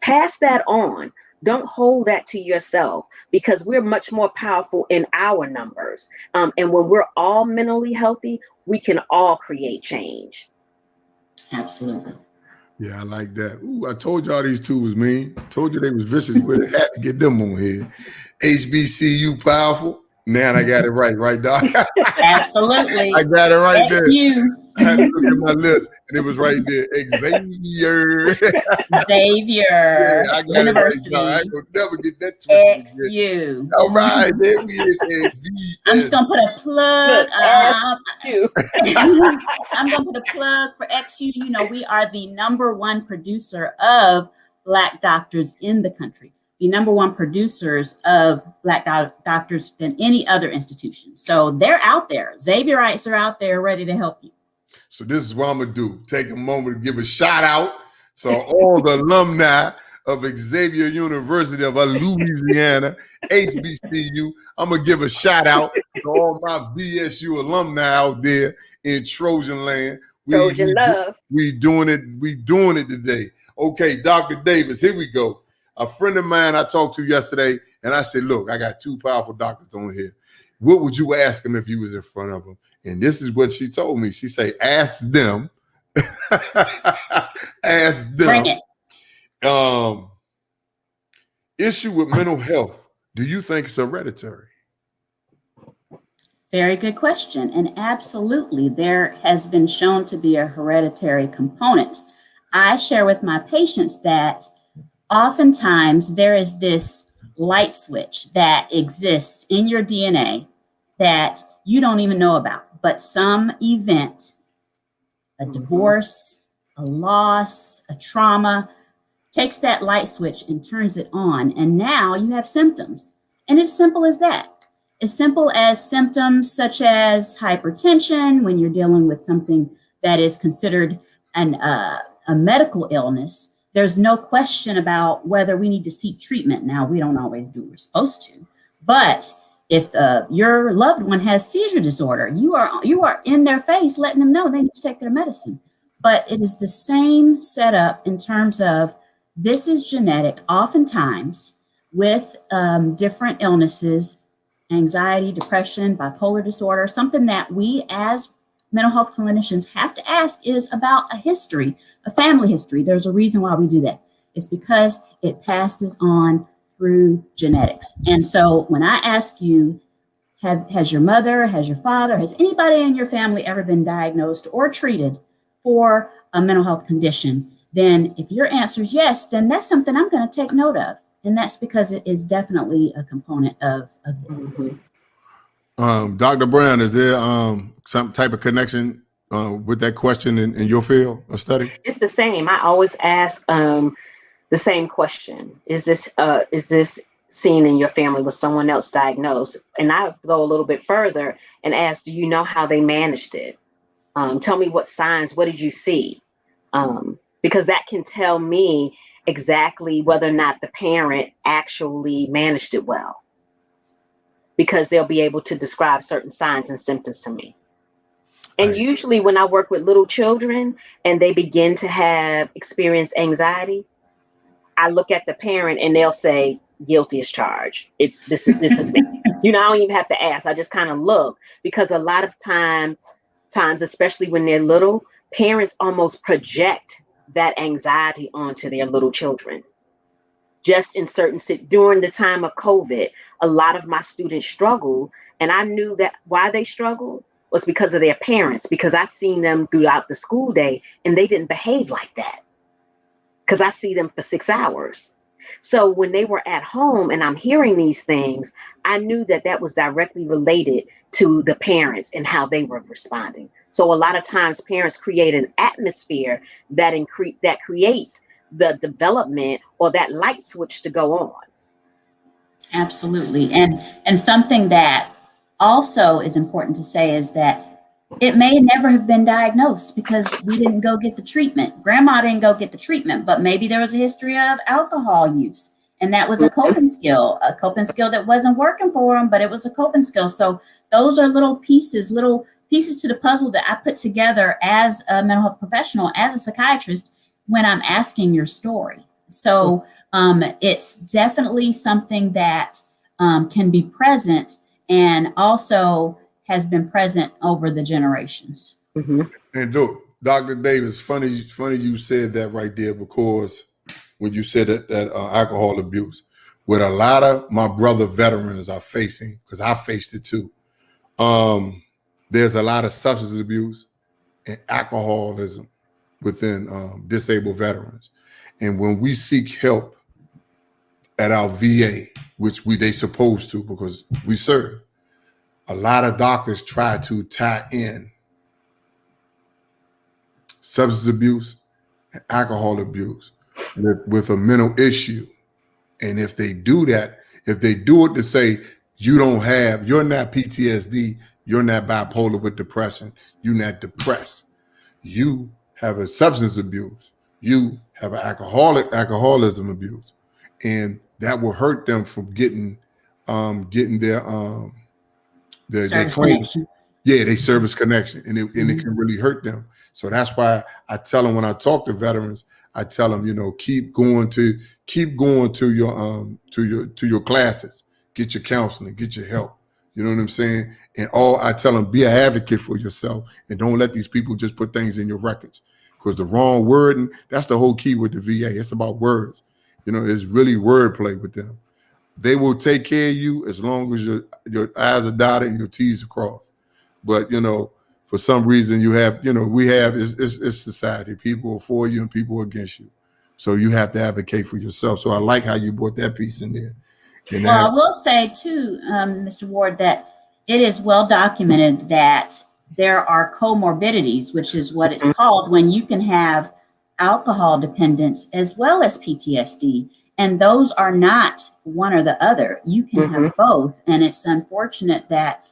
Pass that on. Don't hold that to yourself because we're much more powerful in our numbers. And when we're all mentally healthy, we can all create change. Absolutely. Yeah, I like that. Ooh, I told y'all these two was mean. Told you they was vicious with it. Had to get them on here. HBCU powerful. Now I got it right, Doc? Absolutely. I got it right there. You. I had to look at my list, and it was right there. Xavier. Xavier Yeah, I got University. It right, I ain't gonna never get that twisted. XU. All right, there we is. I'm just gonna put a plug. I'm gonna put a plug for XU. We are the #1 producer of Black doctors in the country. The #1 producers of Black doctors than any other institution. So they're out there. Xavierites are out there ready to help you. So this is what I'm going to do. Take a moment to give a shout out to all the alumni of Xavier University of Louisiana, HBCU. I'm going to give a shout out to all my VSU alumni out there in Trojan land. Trojan love. We doing it today. Okay, Dr. Davis, here we go. A friend of mine I talked to yesterday, and I said, look, I got two powerful doctors on here. what would you ask them if you was in front of them? And this is what she told me. She say, ask them, ask Bring them, it. issue with mental health. Do you think it's hereditary? Very good question. And absolutely, there has been shown to be a hereditary component. I share with my patients that oftentimes there is this light switch that exists in your DNA that you don't even know about, but some event, a divorce, a loss, a trauma, takes that light switch and turns it on. And now you have symptoms. And it's simple as that. As simple as symptoms such as hypertension, when you're dealing with something that is considered a medical illness, there's no question about whether we need to seek treatment. Now, we don't always do what we're supposed to, but if your loved one has seizure disorder, you are in their face letting them know they need to take their medicine. But it is the same setup in terms of this is genetic, oftentimes with different illnesses, anxiety, depression, bipolar disorder. Something that we as mental health clinicians have to ask is about a history, a family history. There's a reason why we do that. It's because it passes on through genetics. And so when I ask you, has your mother, has your father, has anybody in your family ever been diagnosed or treated for a mental health condition? Then if your answer is yes, then that's something I'm going to take note of. And that's because it is definitely a component of the illness. Dr. Brown, is there some type of connection with that question in your field of study? It's the same. I always ask the same question. Is this seen in your family? Was someone else diagnosed? And I go a little bit further and ask, do you know how they managed it? Tell me what signs, what did you see? Because that can tell me exactly whether or not the parent actually managed it well, because they'll be able to describe certain signs and symptoms to me. And Right. Usually when I work with little children and they begin to experience anxiety, I look at the parent and they'll say, guilty as charged. This is me. I don't even have to ask. I just kind of look, because a lot of times, especially when they're little, parents almost project that anxiety onto their little children. Just in during the time of COVID, a lot of my students struggled, and I knew that why they struggled was because of their parents, because I seen them throughout the school day and they didn't behave like that, because I see them for 6 hours. So when they were at home and I'm hearing these things, I knew that was directly related to the parents and how they were responding. So a lot of times parents create an atmosphere that creates the development or that light switch to go on. Absolutely. And something that also is important to say is that it may never have been diagnosed because we didn't go get the treatment. Grandma didn't go get the treatment, but maybe there was a history of alcohol use. And that was a coping skill that wasn't working for them, but it was a coping skill. So those are little pieces to the puzzle that I put together as a mental health professional, as a psychiatrist, when I'm asking your story. So it's definitely something that can be present and also has been present over the generations. Mm-hmm. And look, Dr. Davis, funny you said that right there, because when you said that alcohol abuse, what a lot of my brother veterans are facing, because I faced it too, there's a lot of substance abuse and alcoholism within disabled veterans. And when we seek help at our VA, which they supposed to, because we serve, a lot of doctors try to tie in substance abuse and alcohol abuse with a mental issue. And if they do that, if they do it to say, you're not PTSD, you're not bipolar with depression, you're not depressed, you have a substance abuse, you have an alcoholism abuse, and that will hurt them from getting their claim. Yeah, they service connection, and it can really hurt them. So that's why I tell them, when I talk to veterans, I tell them, keep going to your classes, get your counseling, get your help, You know what I'm saying? And all I tell them, be an advocate for yourself and don't let these people just put things in your records, because the wrong word, and that's the whole key with the VA. It's about words. You know, it's really wordplay with them. They will take care of you as long as your I's are dotted and your T's are crossed. But, you know, for some reason you have, you know, it's society. People are for you and people are against you. So you have to advocate for yourself. So I like how you brought that piece in there. Well, I will say too, Mr. Ward, that it is well documented that there are comorbidities, which is what it's called, when you can have alcohol dependence as well as PTSD. And those are not one or the other. You can have both. And it's unfortunate that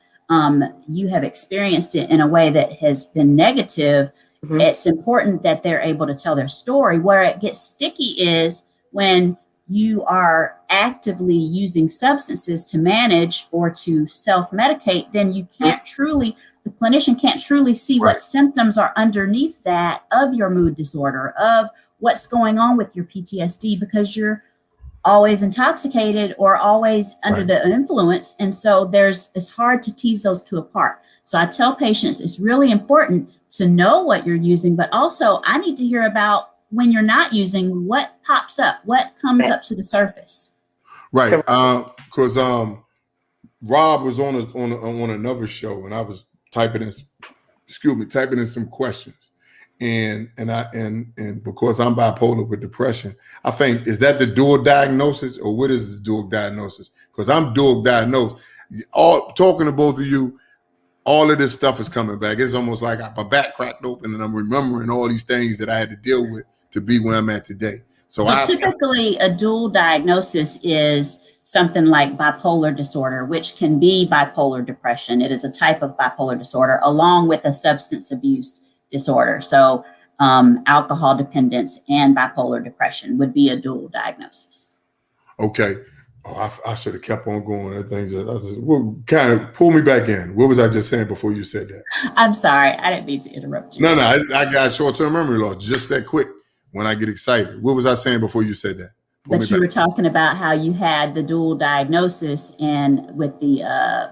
you have experienced it in a way that has been negative. It's important that they're able to tell their story. Where it gets sticky is when you are actively using substances to manage or to self-medicate, then you can't truly, the clinician can't truly see what symptoms are underneath that of your mood disorder, of what's going on with your PTSD, because you're always intoxicated or always under the influence. And so it's hard to tease those two apart. So I tell patients it's really important to know what you're using, but also I need to hear about when you're not using, what pops up, what comes up to the surface. Right. Because Rob was on another show and I was typing in some questions. And because I'm bipolar with depression, I think, is that the dual diagnosis, or what is the dual diagnosis? Because I'm dual diagnosed. Talking to both of you, all of this stuff is coming back. It's almost like my back cracked open and I'm remembering all these things that I had to deal with to be where I'm at today. So typically a dual diagnosis is something like bipolar disorder, which can be bipolar depression. It is a type of bipolar disorder along with a substance abuse disorder. So alcohol dependence and bipolar depression would be a dual diagnosis. Okay. Oh, I should have kept on going. Kind of pull me back in. What was I just saying before you said that? I'm sorry. I didn't mean to interrupt you. No, I got short-term memory loss just that quick when I get excited. What was I saying before you said that? But you were talking about how you had the dual diagnosis and with the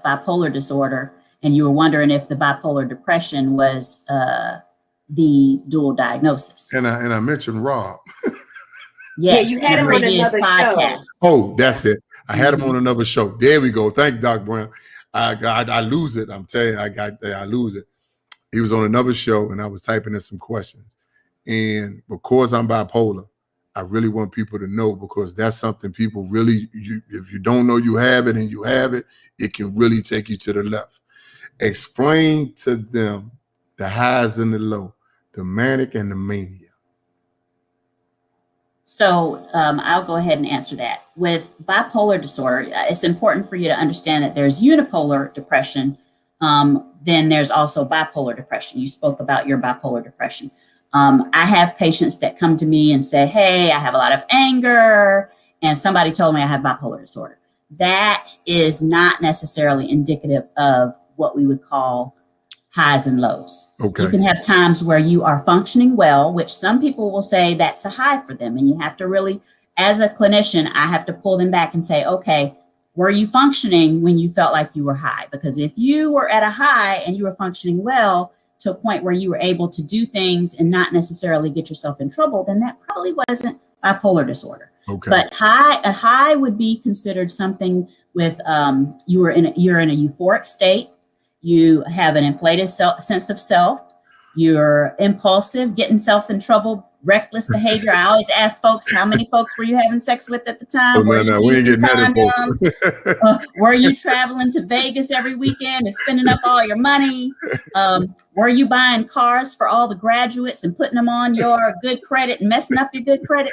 bipolar disorder, and you were wondering if the bipolar depression was the dual diagnosis. And I mentioned Rob. Yes, you had him on another show. Oh, that's it. I had him on another show. There we go. Thank you, Dr. Brown. I lose it. I'm telling you, I lose it. He was on another show and I was typing in some questions. And because I'm bipolar, I really want people to know, because that's something people really, if you don't know you have it and you have it, it can really take you to the left. Explain to them the highs and the low, the manic and the mania. So I'll go ahead and answer that. With bipolar disorder, it's important for you to understand that there's unipolar depression. Then there's also bipolar depression. You spoke about your bipolar depression. I have patients that come to me and say, hey, I have a lot of anger, and somebody told me I have bipolar disorder. That is not necessarily indicative of what we would call highs and lows. Okay. You can have times where you are functioning well, which some people will say that's a high for them. And you have to really, as a clinician, I have to pull them back and say, okay, were you functioning when you felt like you were high? Because if you were at a high and you were functioning well to a point where you were able to do things and not necessarily get yourself in trouble, then that probably wasn't bipolar disorder. Okay. But a high would be considered something with you're in a euphoric state. You have an inflated sense of self. You're impulsive, getting self in trouble, reckless behavior. I always ask folks, how many folks were you having sex with at the time? We ain't getting that. Were you traveling to Vegas every weekend and spending up all your money? Were you buying cars for all the graduates and putting them on your good credit and messing up your good credit?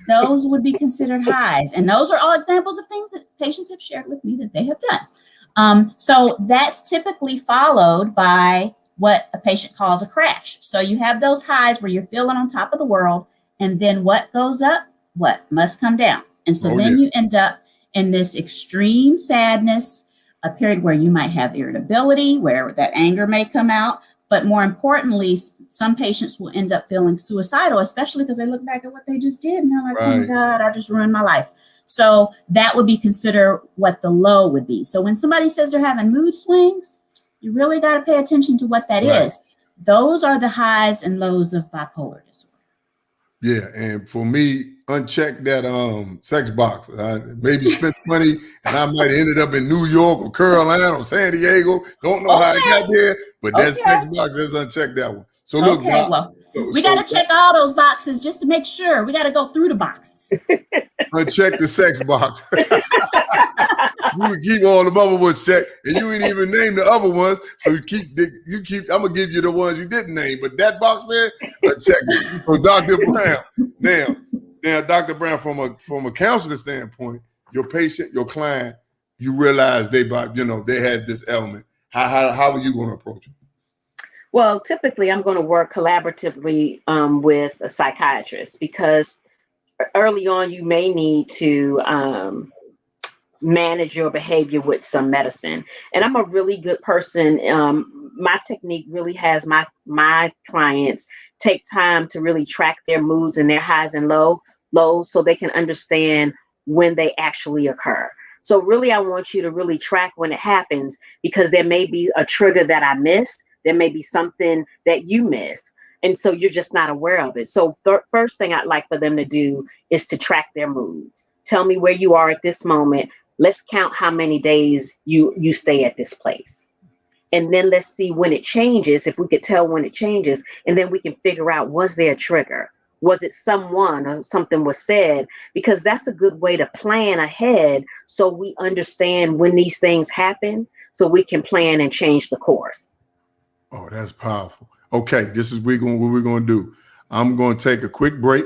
Those would be considered highs. And those are all examples of things that patients have shared with me that they have done. So that's typically followed by what a patient calls a crash. So you have those highs where you're feeling on top of the world, and then what goes up, what must come down. And so you end up in this extreme sadness, a period where you might have irritability, where that anger may come out, but more importantly, some patients will end up feeling suicidal, especially because they look back at what they just did and they're like, oh my God, I just ruined my life. So that would be considered what the low would be. So when somebody says they're having mood swings, you really got to pay attention to what that is. Those are the highs and lows of bipolar disorder. Yeah, and for me, uncheck that sex box. Maybe spent money, and I might have ended up in New York or Carolina or San Diego. Don't know how I got there, but that sex box is unchecked that one. So look, Doc, we got to check all those boxes just to make sure. We got to go through the boxes. Uncheck the sex box. You would keep all the other ones checked, and you ain't even name the other ones. So you keep. I'm gonna give you the ones you didn't name, but that box there, check it. So Dr. Brown, now, Dr. Brown, from a counselor standpoint, your patient, your client, you realize they had this element. How are you going to approach it? Well, typically, I'm going to work collaboratively with a psychiatrist, because early on, you may need to manage your behavior with some medicine. And I'm a really good person. My technique really has my clients take time to really track their moods and their highs and lows so they can understand when they actually occur. So really, I want you to really track when it happens, because there may be a trigger that I missed. There may be something that you miss. And so you're just not aware of it. So first thing I'd like for them to do is to track their moods. Tell me where you are at this moment. Let's count how many days you stay at this place. And then let's see when it changes, if we could tell when it changes, and then we can figure out, was there a trigger? Was it someone or something was said? Because that's a good way to plan ahead so we understand when these things happen so we can plan and change the course. Oh, that's powerful. Okay, this is what we're going to do. I'm going to take a quick break.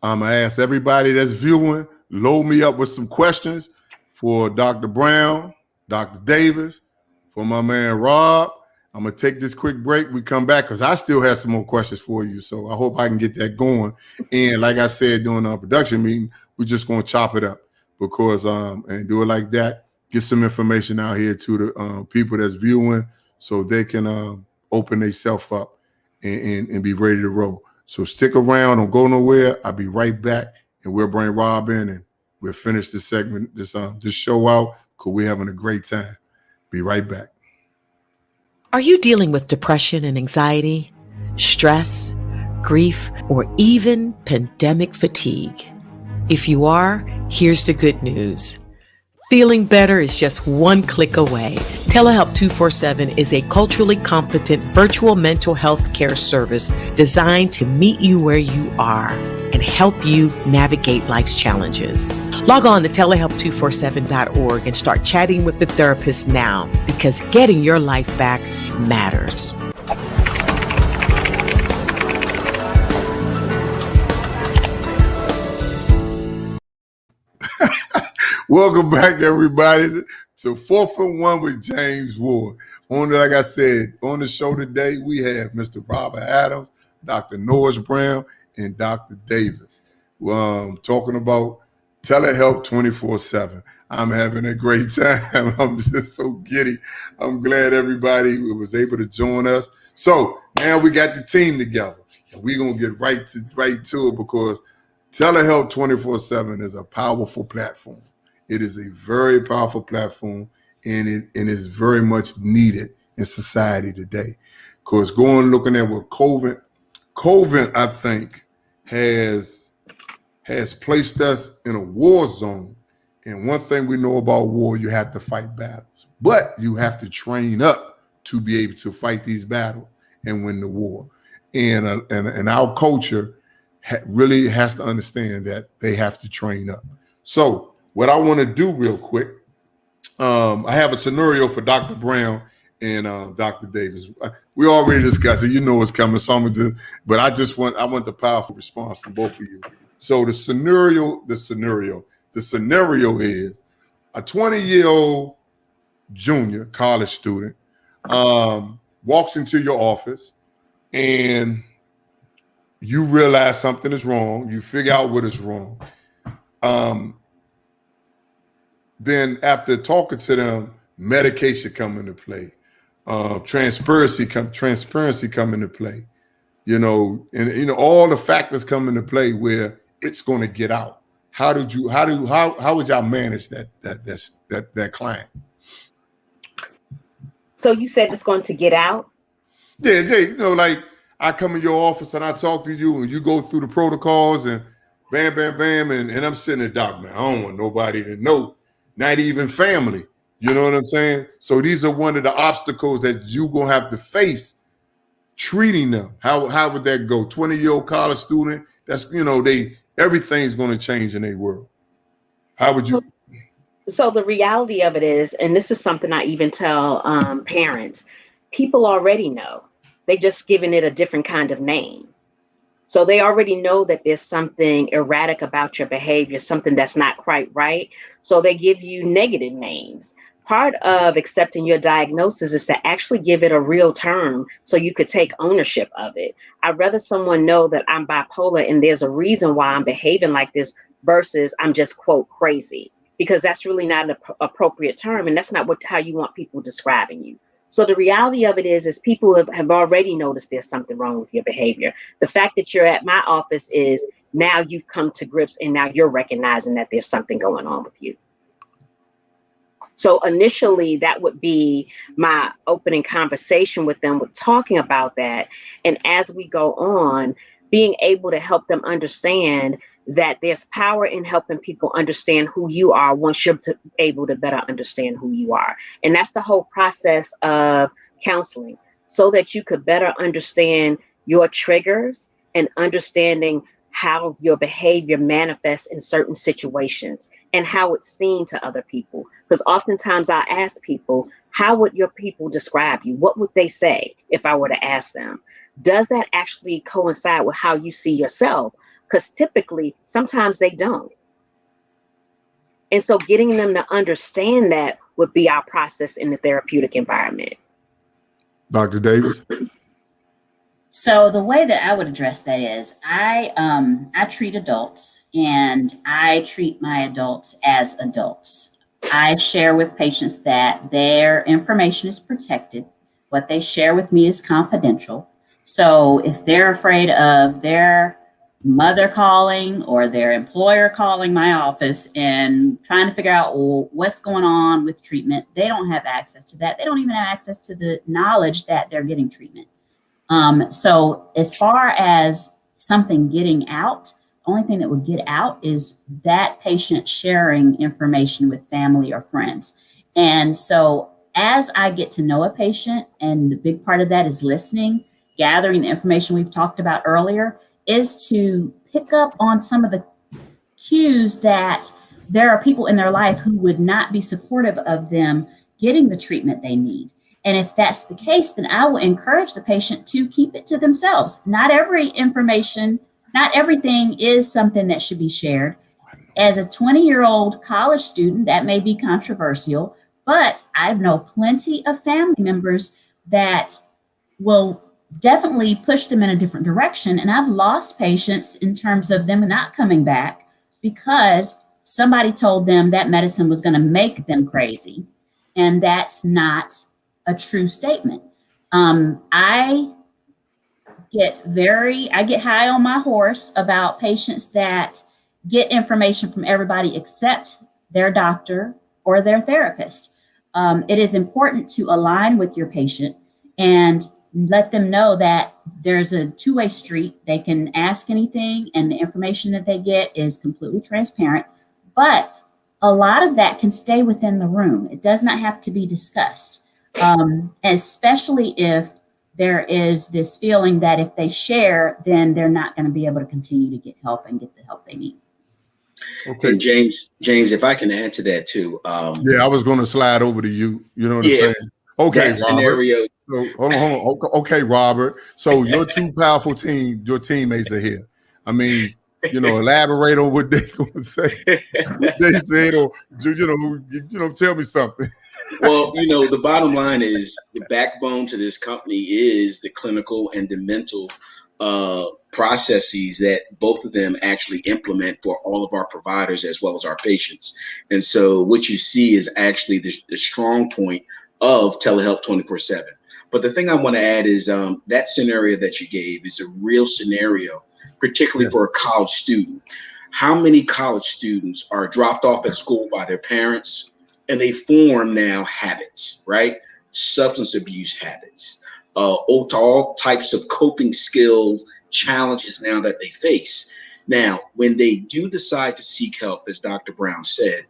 I'm going to ask everybody that's viewing, load me up with some questions for Dr. Brown, Dr. Davis, for my man Rob. I'm going to take this quick break. We come back because I still have some more questions for you. So I hope I can get that going. And like I said during our production meeting, we're just going to chop it up because and do it like that. Get some information out here to the people that's viewing so they can open themselves up and be ready to roll. So stick around. Don't go nowhere. I'll be right back, and we'll bring Rob in and we'll finish this segment, this show out, because we're having a great time. Be right back. Are you dealing with depression and anxiety, stress, grief, or even pandemic fatigue? If you are, here's the good news. Feeling better is just one click away. TELEHELP 247 is a culturally competent virtual mental health care service designed to meet you where you are and help you navigate life's challenges. Log on to telehelp247.org and start chatting with the therapist now, because getting your life back matters. Welcome back, everybody, to 4th and 1 with James Ward. Like I said, on the show today, we have Mr. Robert Adams, Dr. Norris Brown, and Dr. Davis. Talking about telehelp 24/7. I'm having a great time. I'm just so giddy. I'm glad everybody was able to join us. So now we got the team together, and we're going to get right to it, because telehelp 24/7 is a powerful platform. It is a very powerful platform, and it is very much needed in society today. Because looking at what COVID, I think, has placed us in a war zone. And one thing we know about war, you have to fight battles, but you have to train up to be able to fight these battles and win the war. And our culture really has to understand that they have to train up. So what I want to do real quick, I have a scenario for Dr. Brown and Dr. Davis. We already discussed it. You know what's coming. So but I want the powerful response from both of you. So the scenario is a 20-year-old junior college student walks into your office, and you realize something is wrong. You figure out what is wrong. Then after talking to them, medication come into play. Transparency come into play. and all the factors come into play where it's going to get out. How would y'all manage that client? So you said it's going to get out? Yeah, like I come in your office and I talk to you and you go through the protocols and bam, bam, bam, and I'm sitting there, doc, man, I don't want nobody to know, not even family. You know what I'm saying? So these are one of the obstacles that you're going to have to face treating them. How would that go? 20-year-old college student, that's, everything's going to change in their world. How would you? So the reality of it is, and this is something I even tell parents, people already know. They just giving it a different kind of name. So they already know that there's something erratic about your behavior, something that's not quite right. So they give you negative names. Part of accepting your diagnosis is to actually give it a real term so you could take ownership of it. I'd rather someone know that I'm bipolar and there's a reason why I'm behaving like this versus I'm just, quote, crazy, because that's really not an appropriate term. And that's not how you want people describing you. So the reality of it is people have already noticed there's something wrong with your behavior. The fact that you're at my office is now you've come to grips and now you're recognizing that there's something going on with you. So initially, that would be my opening conversation with them, with talking about that. And as we go on, being able to help them understand that there's power in helping people understand who you are once you're able to better understand who you are. And that's the whole process of counseling, so that you could better understand your triggers and understanding how your behavior manifests in certain situations and how it's seen to other people. Because oftentimes I ask people, how would your people describe you? What would they say if I were to ask them? Does that actually coincide with how you see yourself? Because typically, sometimes they don't. And so getting them to understand that would be our process in the therapeutic environment. Dr. Davis? So the way that I would address that is I treat adults, and I treat my adults as adults. I share with patients that their information is protected. What they share with me is confidential. So if they're afraid of their mother calling or their employer calling my office and trying to figure out what's going on with treatment, they don't have access to that. They don't even have access to the knowledge that they're getting treatment. So as far as something getting out, the only thing that would get out is that patient sharing information with family or friends. And so as I get to know a patient, and the big part of that is listening, gathering the information we've talked about earlier, is to pick up on some of the cues that there are people in their life who would not be supportive of them getting the treatment they need. And if that's the case, then I will encourage the patient to keep it to themselves. Not every information, not everything is something that should be shared. As a 20-year-old college student, that may be controversial, but I know plenty of family members that will definitely push them in a different direction. And I've lost patients in terms of them not coming back because somebody told them that medicine was going to make them crazy. And that's not a true statement. I get high on my horse about patients that get information from everybody except their doctor or their therapist. It is important to align with your patient and let them know that there's a two-way street. They can ask anything and the information that they get is completely transparent, but a lot of that can stay within the room. It does not have to be discussed. Especially if there is this feeling that if they share, then they're not going to be able to continue to get help and get the help they need. Okay, and James, if I can add to that too. Yeah, I was going to slide over to you. You know what I'm saying? Okay, Robert. Scenario. So, hold on. Okay, Robert. So your two powerful your teammates are here. I mean, elaborate on what they're going to say. What they said, or tell me something. Well, the bottom line is the backbone to this company is the clinical and the mental processes that both of them actually implement for all of our providers as well as our patients. And so what you see is actually the strong point of telehealth 24/7. But the thing I want to add is that scenario that you gave is a real scenario, particularly for a college student. How many college students are dropped off at school by their parents and they form now habits, right? Substance abuse habits, all types of coping skills, challenges now that they face. Now, when they do decide to seek help, as Dr. Brown said,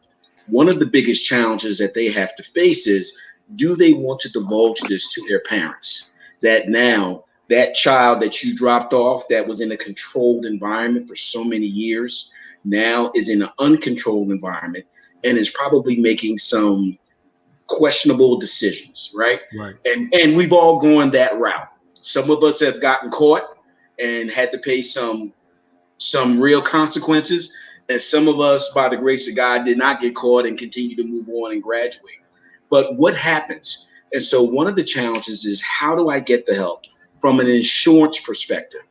one of the biggest challenges that they have to face is, do they want to divulge this to their parents? That now that child that you dropped off that was in a controlled environment for so many years now is in an uncontrolled environment and is probably making some questionable decisions, right? Right. And we've all gone that route. Some of us have gotten caught and had to pay some real consequences. And some of us, by the grace of God, did not get caught and continue to move on and graduate. But what happens? And so one of the challenges is, how do I get the help? From an insurance perspective,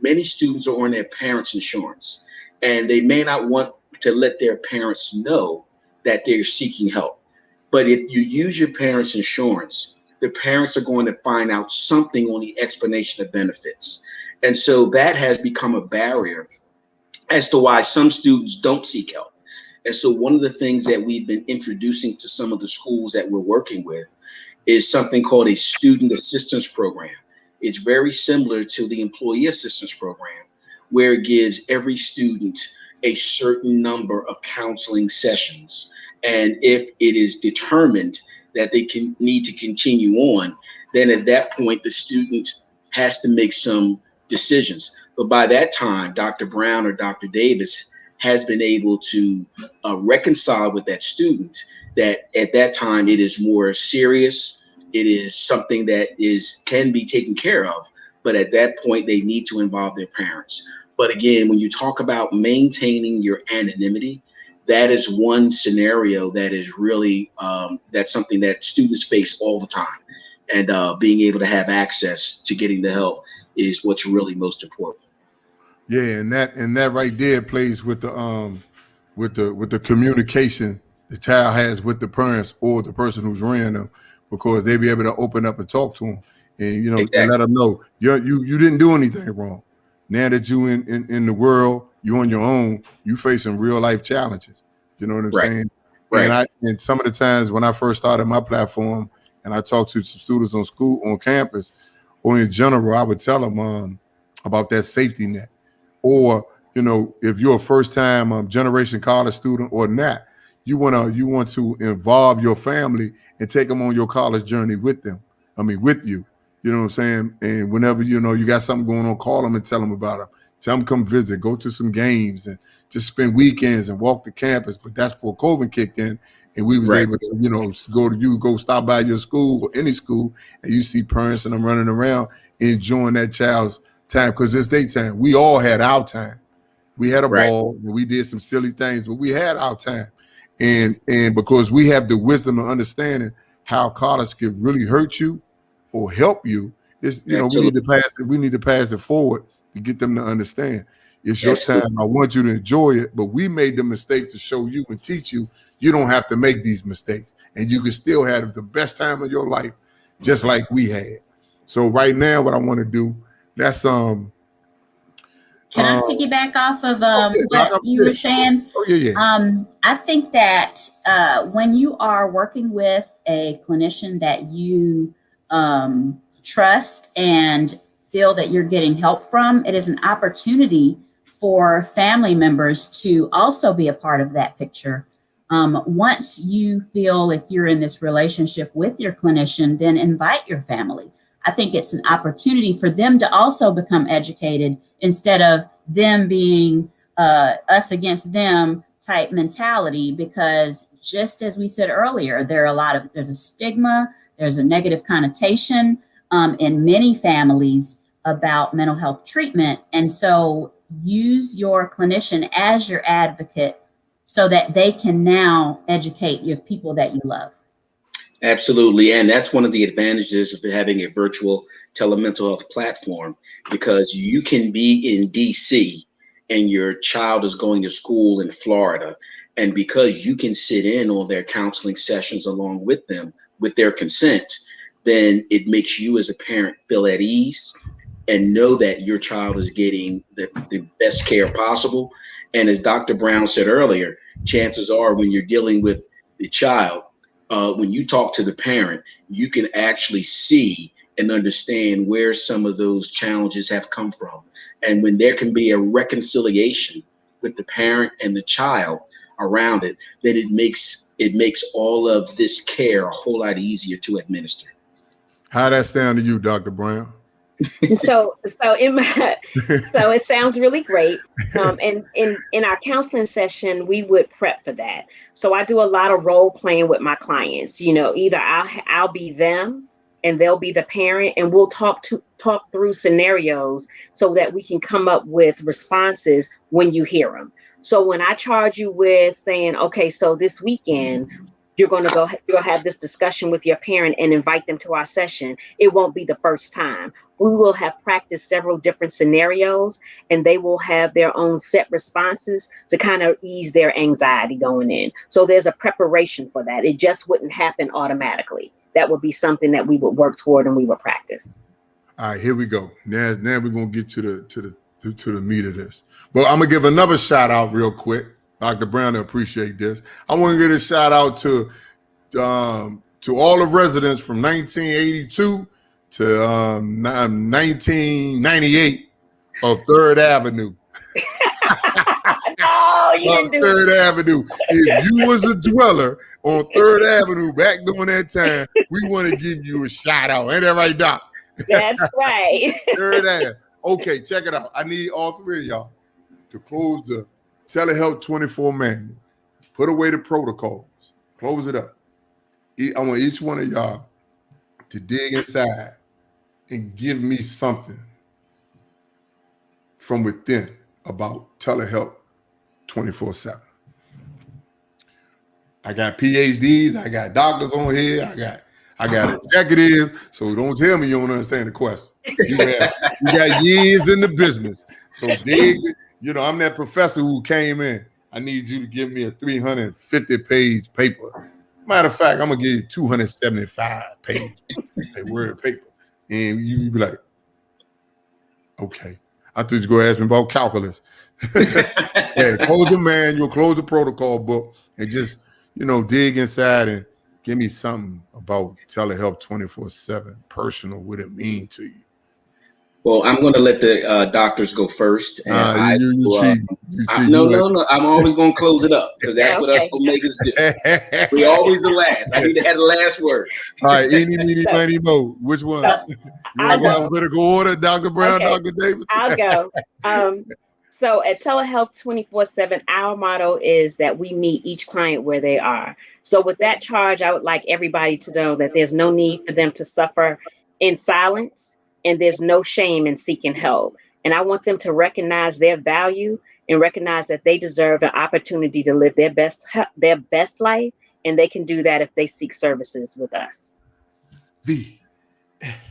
many students are on their parents' insurance, and they may not want to let their parents know that they're seeking help. But if you use your parents' insurance, the parents are going to find out something on the explanation of benefits. And so that has become a barrier as to why some students don't seek help. And so one of the things that we've been introducing to some of the schools that we're working with is something called a student assistance program. It's very similar to the employee assistance program, where it gives every student a certain number of counseling sessions. And if it is determined that they need to continue on, then at that point, the student has to make some decisions. But by that time, Dr. Brown or Dr. Davis has been able to reconcile with that student that at that time it is more serious. It is something that can be taken care of. But at that point, they need to involve their parents. But again, when you talk about maintaining your anonymity, that is one scenario that is really, that's something that students face all the time. And being able to have access to getting the help is what's really most important. Yeah, and that right there plays with the communication the child has with the parents or the person who's rearing them, because they be able to open up and talk to them, and Exactly. and let them know you didn't do anything wrong. Now that you in the world, you on your own, you facing real life challenges. You know what I'm saying? Right. And some of the times when I first started my platform and I talked to some students on campus or in general, I would tell them about that safety net. Or, if you're a first time generation college student or not, you want to involve your family and take them on your college journey with them. With you. You know what I'm saying? And whenever you got something going on, call them and tell them about it. Tell them come visit, go to some games, and just spend weekends and walk the campus. But that's before COVID kicked in, and we was able to, go stop by your school or any school, and you see parents and them running around enjoying that child's time, because it's their time. We all had our time. We had a ball, and we did some silly things, but we had our time. And because we have the wisdom of understanding how college can really hurt you or help you, it's we need to pass it forward to get them to understand. It's your time. I want you to enjoy it, but we made the mistakes to show you and teach you. You don't have to make these mistakes, and you can still have the best time of your life, just like we had. So right now, what I want to do, that's Can I piggyback off of what you were saying? Oh yeah. I think that when you are working with a clinician that you trust and feel that you're getting help from, it is an opportunity for family members to also be a part of that picture. Once you feel like you're in this relationship with your clinician, then invite your family. I think it's an opportunity for them to also become educated instead of them being us against them type mentality, because just as we said earlier, there's a stigma, there's a negative connotation in many families about mental health treatment. And so use your clinician as your advocate so that they can now educate your people that you love. Absolutely. And that's one of the advantages of having a virtual telemental health platform, because you can be in DC and your child is going to school in Florida. And because you can sit in on their counseling sessions along with them with their consent, then it makes you as a parent feel at ease and know that your child is getting the best care possible. And as Dr. Brown said earlier, chances are when you're dealing with the child, when you talk to the parent, you can actually see and understand where some of those challenges have come from. And when there can be a reconciliation with the parent and the child around it, then it makes all of this care a whole lot easier to administer. How that sound to you, Dr. Brown? So it sounds really great. And in our counseling session, we would prep for that. So I do a lot of role playing with my clients. You know, either I'll be them and they'll be the parent, and we'll talk through scenarios so that we can come up with responses when you hear them. So when I charge you with saying, okay, so this weekend, you'll have this discussion with your parent and invite them to our session, it won't be the first time. We will have practiced several different scenarios, and they will have their own set responses to kind of ease their anxiety going in. So there's a preparation for that. It just wouldn't happen automatically. That would be something that we would work toward and we would practice. All right, here we go. Now we're gonna get to the meat of this. But I'm gonna give another shout out real quick. Dr. Brown, I appreciate this. I want to give a shout out to all the residents from 1982 to 1998 of 3rd Avenue. No, you didn't do 3rd Avenue. If you was a dweller on 3rd Avenue back during that time, we want to give you a shout out. Ain't that right, Doc? That's right. 3rd Avenue. Okay, check it out. I need all three of y'all to close the TELEHELP 24 manual. Put away the protocols. Close it up. I want each one of y'all to dig inside and give me something from within about TELEHELP 24/7. I got PhDs, I got doctors on here, I got executives, so don't tell me you don't understand the question. You got years in the business. So dig, you know, I'm that professor who came in. I need you to give me a 350-page paper. Matter of fact, I'm gonna give you 275-page word paper. And you be like, okay. I thought you were gonna ask me about calculus. Yeah, close the manual, close the protocol book, and just, you know, dig inside and give me something about TELEHELP 24/7, personal, what it mean to you. Well, I'm going to let the doctors go first. And You cheat. No. I'm always going to close it up because that's what us Omegas do. We always the last. I need to have the last word. All right, eeny, meeny, miny, mo. Which one? Better go order, Dr. Brown, Okay. Dr. Davis. I'll go. So at TELEHELP 24/7, our motto is that we meet each client where they are. So with that charge, I would like everybody to know that there's no need for them to suffer in silence, and there's no shame in seeking help. And I want them to recognize their value and recognize that they deserve an opportunity to live their best life, and they can do that if they seek services with us.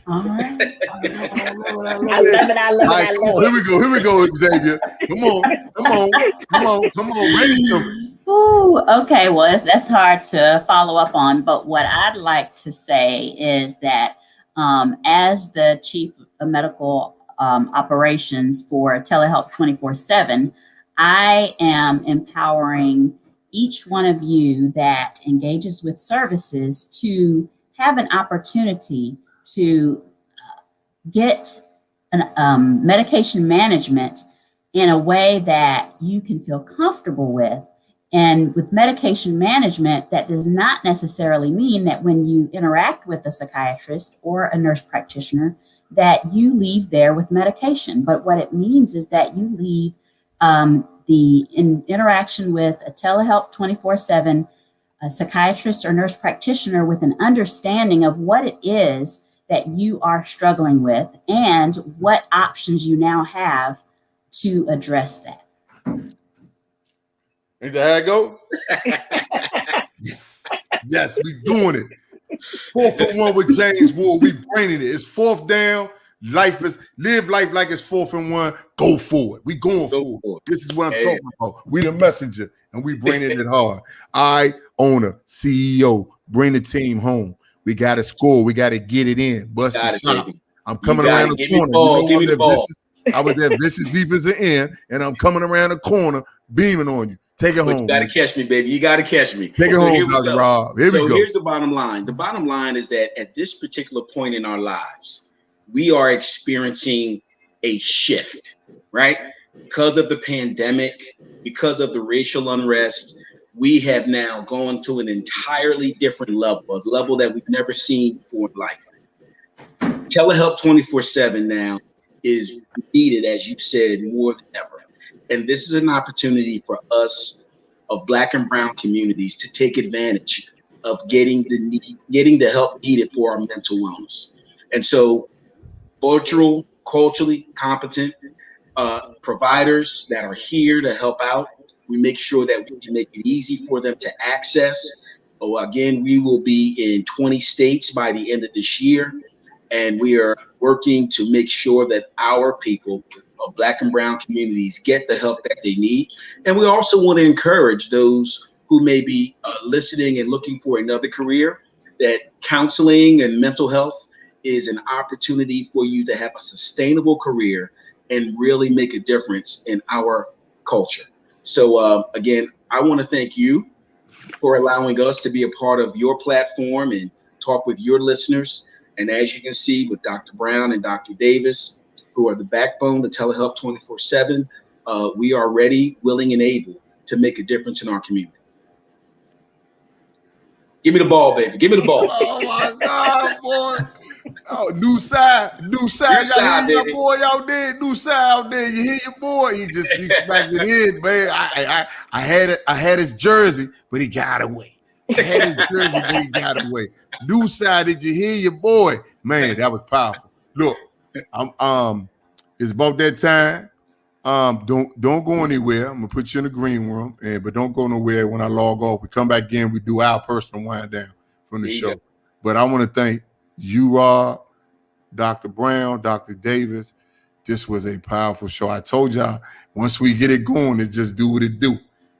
All right. I love it. Here we go, Xavier. Come on, ready to me. Ooh, okay. Well, that's hard to follow up on, but what I'd like to say is that as the Chief of Medical Operations for TELEHELP 24/7, I am empowering each one of you that engages with services to have an opportunity to get medication management in a way that you can feel comfortable with. And with medication management, that does not necessarily mean that when you interact with a psychiatrist or a nurse practitioner, that you leave there with medication. But what it means is that you leave the interaction with a TELEHELP 24/7 a psychiatrist or nurse practitioner with an understanding of what it is that you are struggling with and what options you now have to address that. Ain't that how it goes? Yes, we doing it. 4th-and-1 with James Ward. We bringing it. It's 4th down. Live life like it's 4th-and-1. Go forward. We going forward. This is what I'm talking about. We the messenger, and we bringing it hard. Owner, CEO, bring the team home. We got to score. We got to get it in. Bust the chops. I'm coming around the corner. Give me the ball. I was at Vicious defensive end, and I'm coming around the corner, beaming on you. Take it home. You got to catch me, baby. You got to catch me. Take it home, Dr. Rob. Here we go. Here's the bottom line. The bottom line is that at this particular point in our lives, we are experiencing a shift, right? Because of the pandemic, because of the racial unrest, we have now gone to an entirely different level, a level that we've never seen before in life. Telehelp 24/7 now is needed, as you said, more than ever. And this is an opportunity for us of Black and brown communities to take advantage of getting the help needed for our mental wellness. And so virtual, culturally competent providers that are here to help out, we make sure that we can make it easy for them to access. Again, we will be in 20 states by the end of this year. And we are working to make sure that our people of Black and brown communities get the help that they need. And we also want to encourage those who may be listening and looking for another career, that counseling and mental health is an opportunity for you to have a sustainable career and really make a difference in our culture. So again, I want to thank you for allowing us to be a part of your platform and talk with your listeners. And as you can see with Dr. Brown and Dr. Davis, who are the backbone of Telehelp 24/7, we are ready, willing, and able to make a difference in our community. Give me the ball, baby. Give me the ball. Oh my God, boy. Oh, new side. Y'all hear your boy out there. New side out there. You hear your boy. He smacked it in, man. I had his jersey, but he got away. New side, did you hear your boy? Man, that was powerful. Look, it's about that time. Don't go anywhere. I'm gonna put you in the green room, but don't go nowhere. When I log off, we come back in. We do our personal wind down from the show. But I want to thank you, Rob, Dr. Brown, Dr. Davis. This was a powerful show. I told y'all, once we get it going, it just do what it do.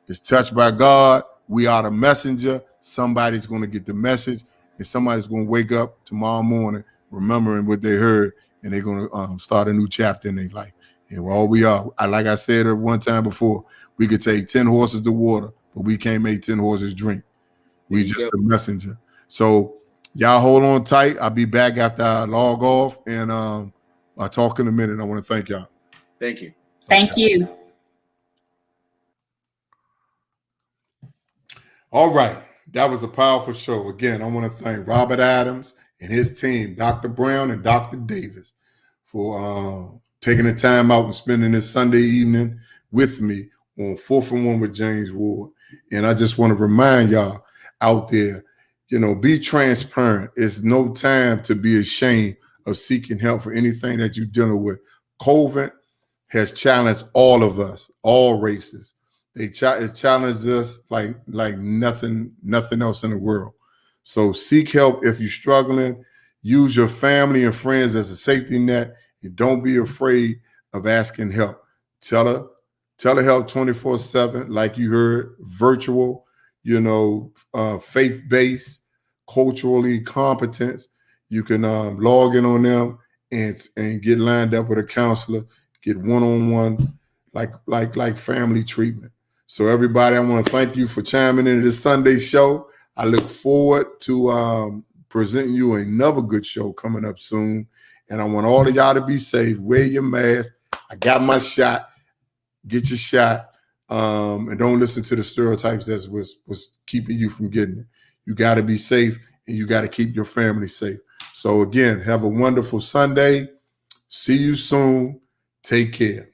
It's touched by God. We are the messenger. Somebody's going to get the message, and somebody's going to wake up tomorrow morning remembering what they heard, and they're going to start a new chapter in their life. And all we are, like I said at one time before, we could take 10 horses to water, but we can't make 10 horses drink. We just a messenger. So y'all hold on tight. I'll be back after I log off, and I'll talk in a minute. I want to thank y'all. Thank you. Thank you. All right. That was a powerful show. Again, I want to thank Robert Adams and his team, Dr. Brown and Dr. Davis, for taking the time out and spending this Sunday evening with me on 4th and 1 with James Ward. And I just want to remind y'all out there, be transparent. It's no time to be ashamed of seeking help for anything that you're dealing with. COVID has challenged all of us, all races. It challenged us like nothing else in the world. So seek help if you're struggling. Use your family and friends as a safety net. And don't be afraid of asking help. Telehelp 24/7, like you heard, virtual, faith-based, culturally competent. You can log in on them and get lined up with a counselor, get one-on-one, like family treatment. So everybody, I want to thank you for chiming into this Sunday show. I look forward to presenting you another good show coming up soon. And I want all of y'all to be safe. Wear your mask. I got my shot. Get your shot. And don't listen to the stereotypes that was keeping you from getting it. You got to be safe, and you got to keep your family safe. So again, have a wonderful Sunday. See you soon. Take care.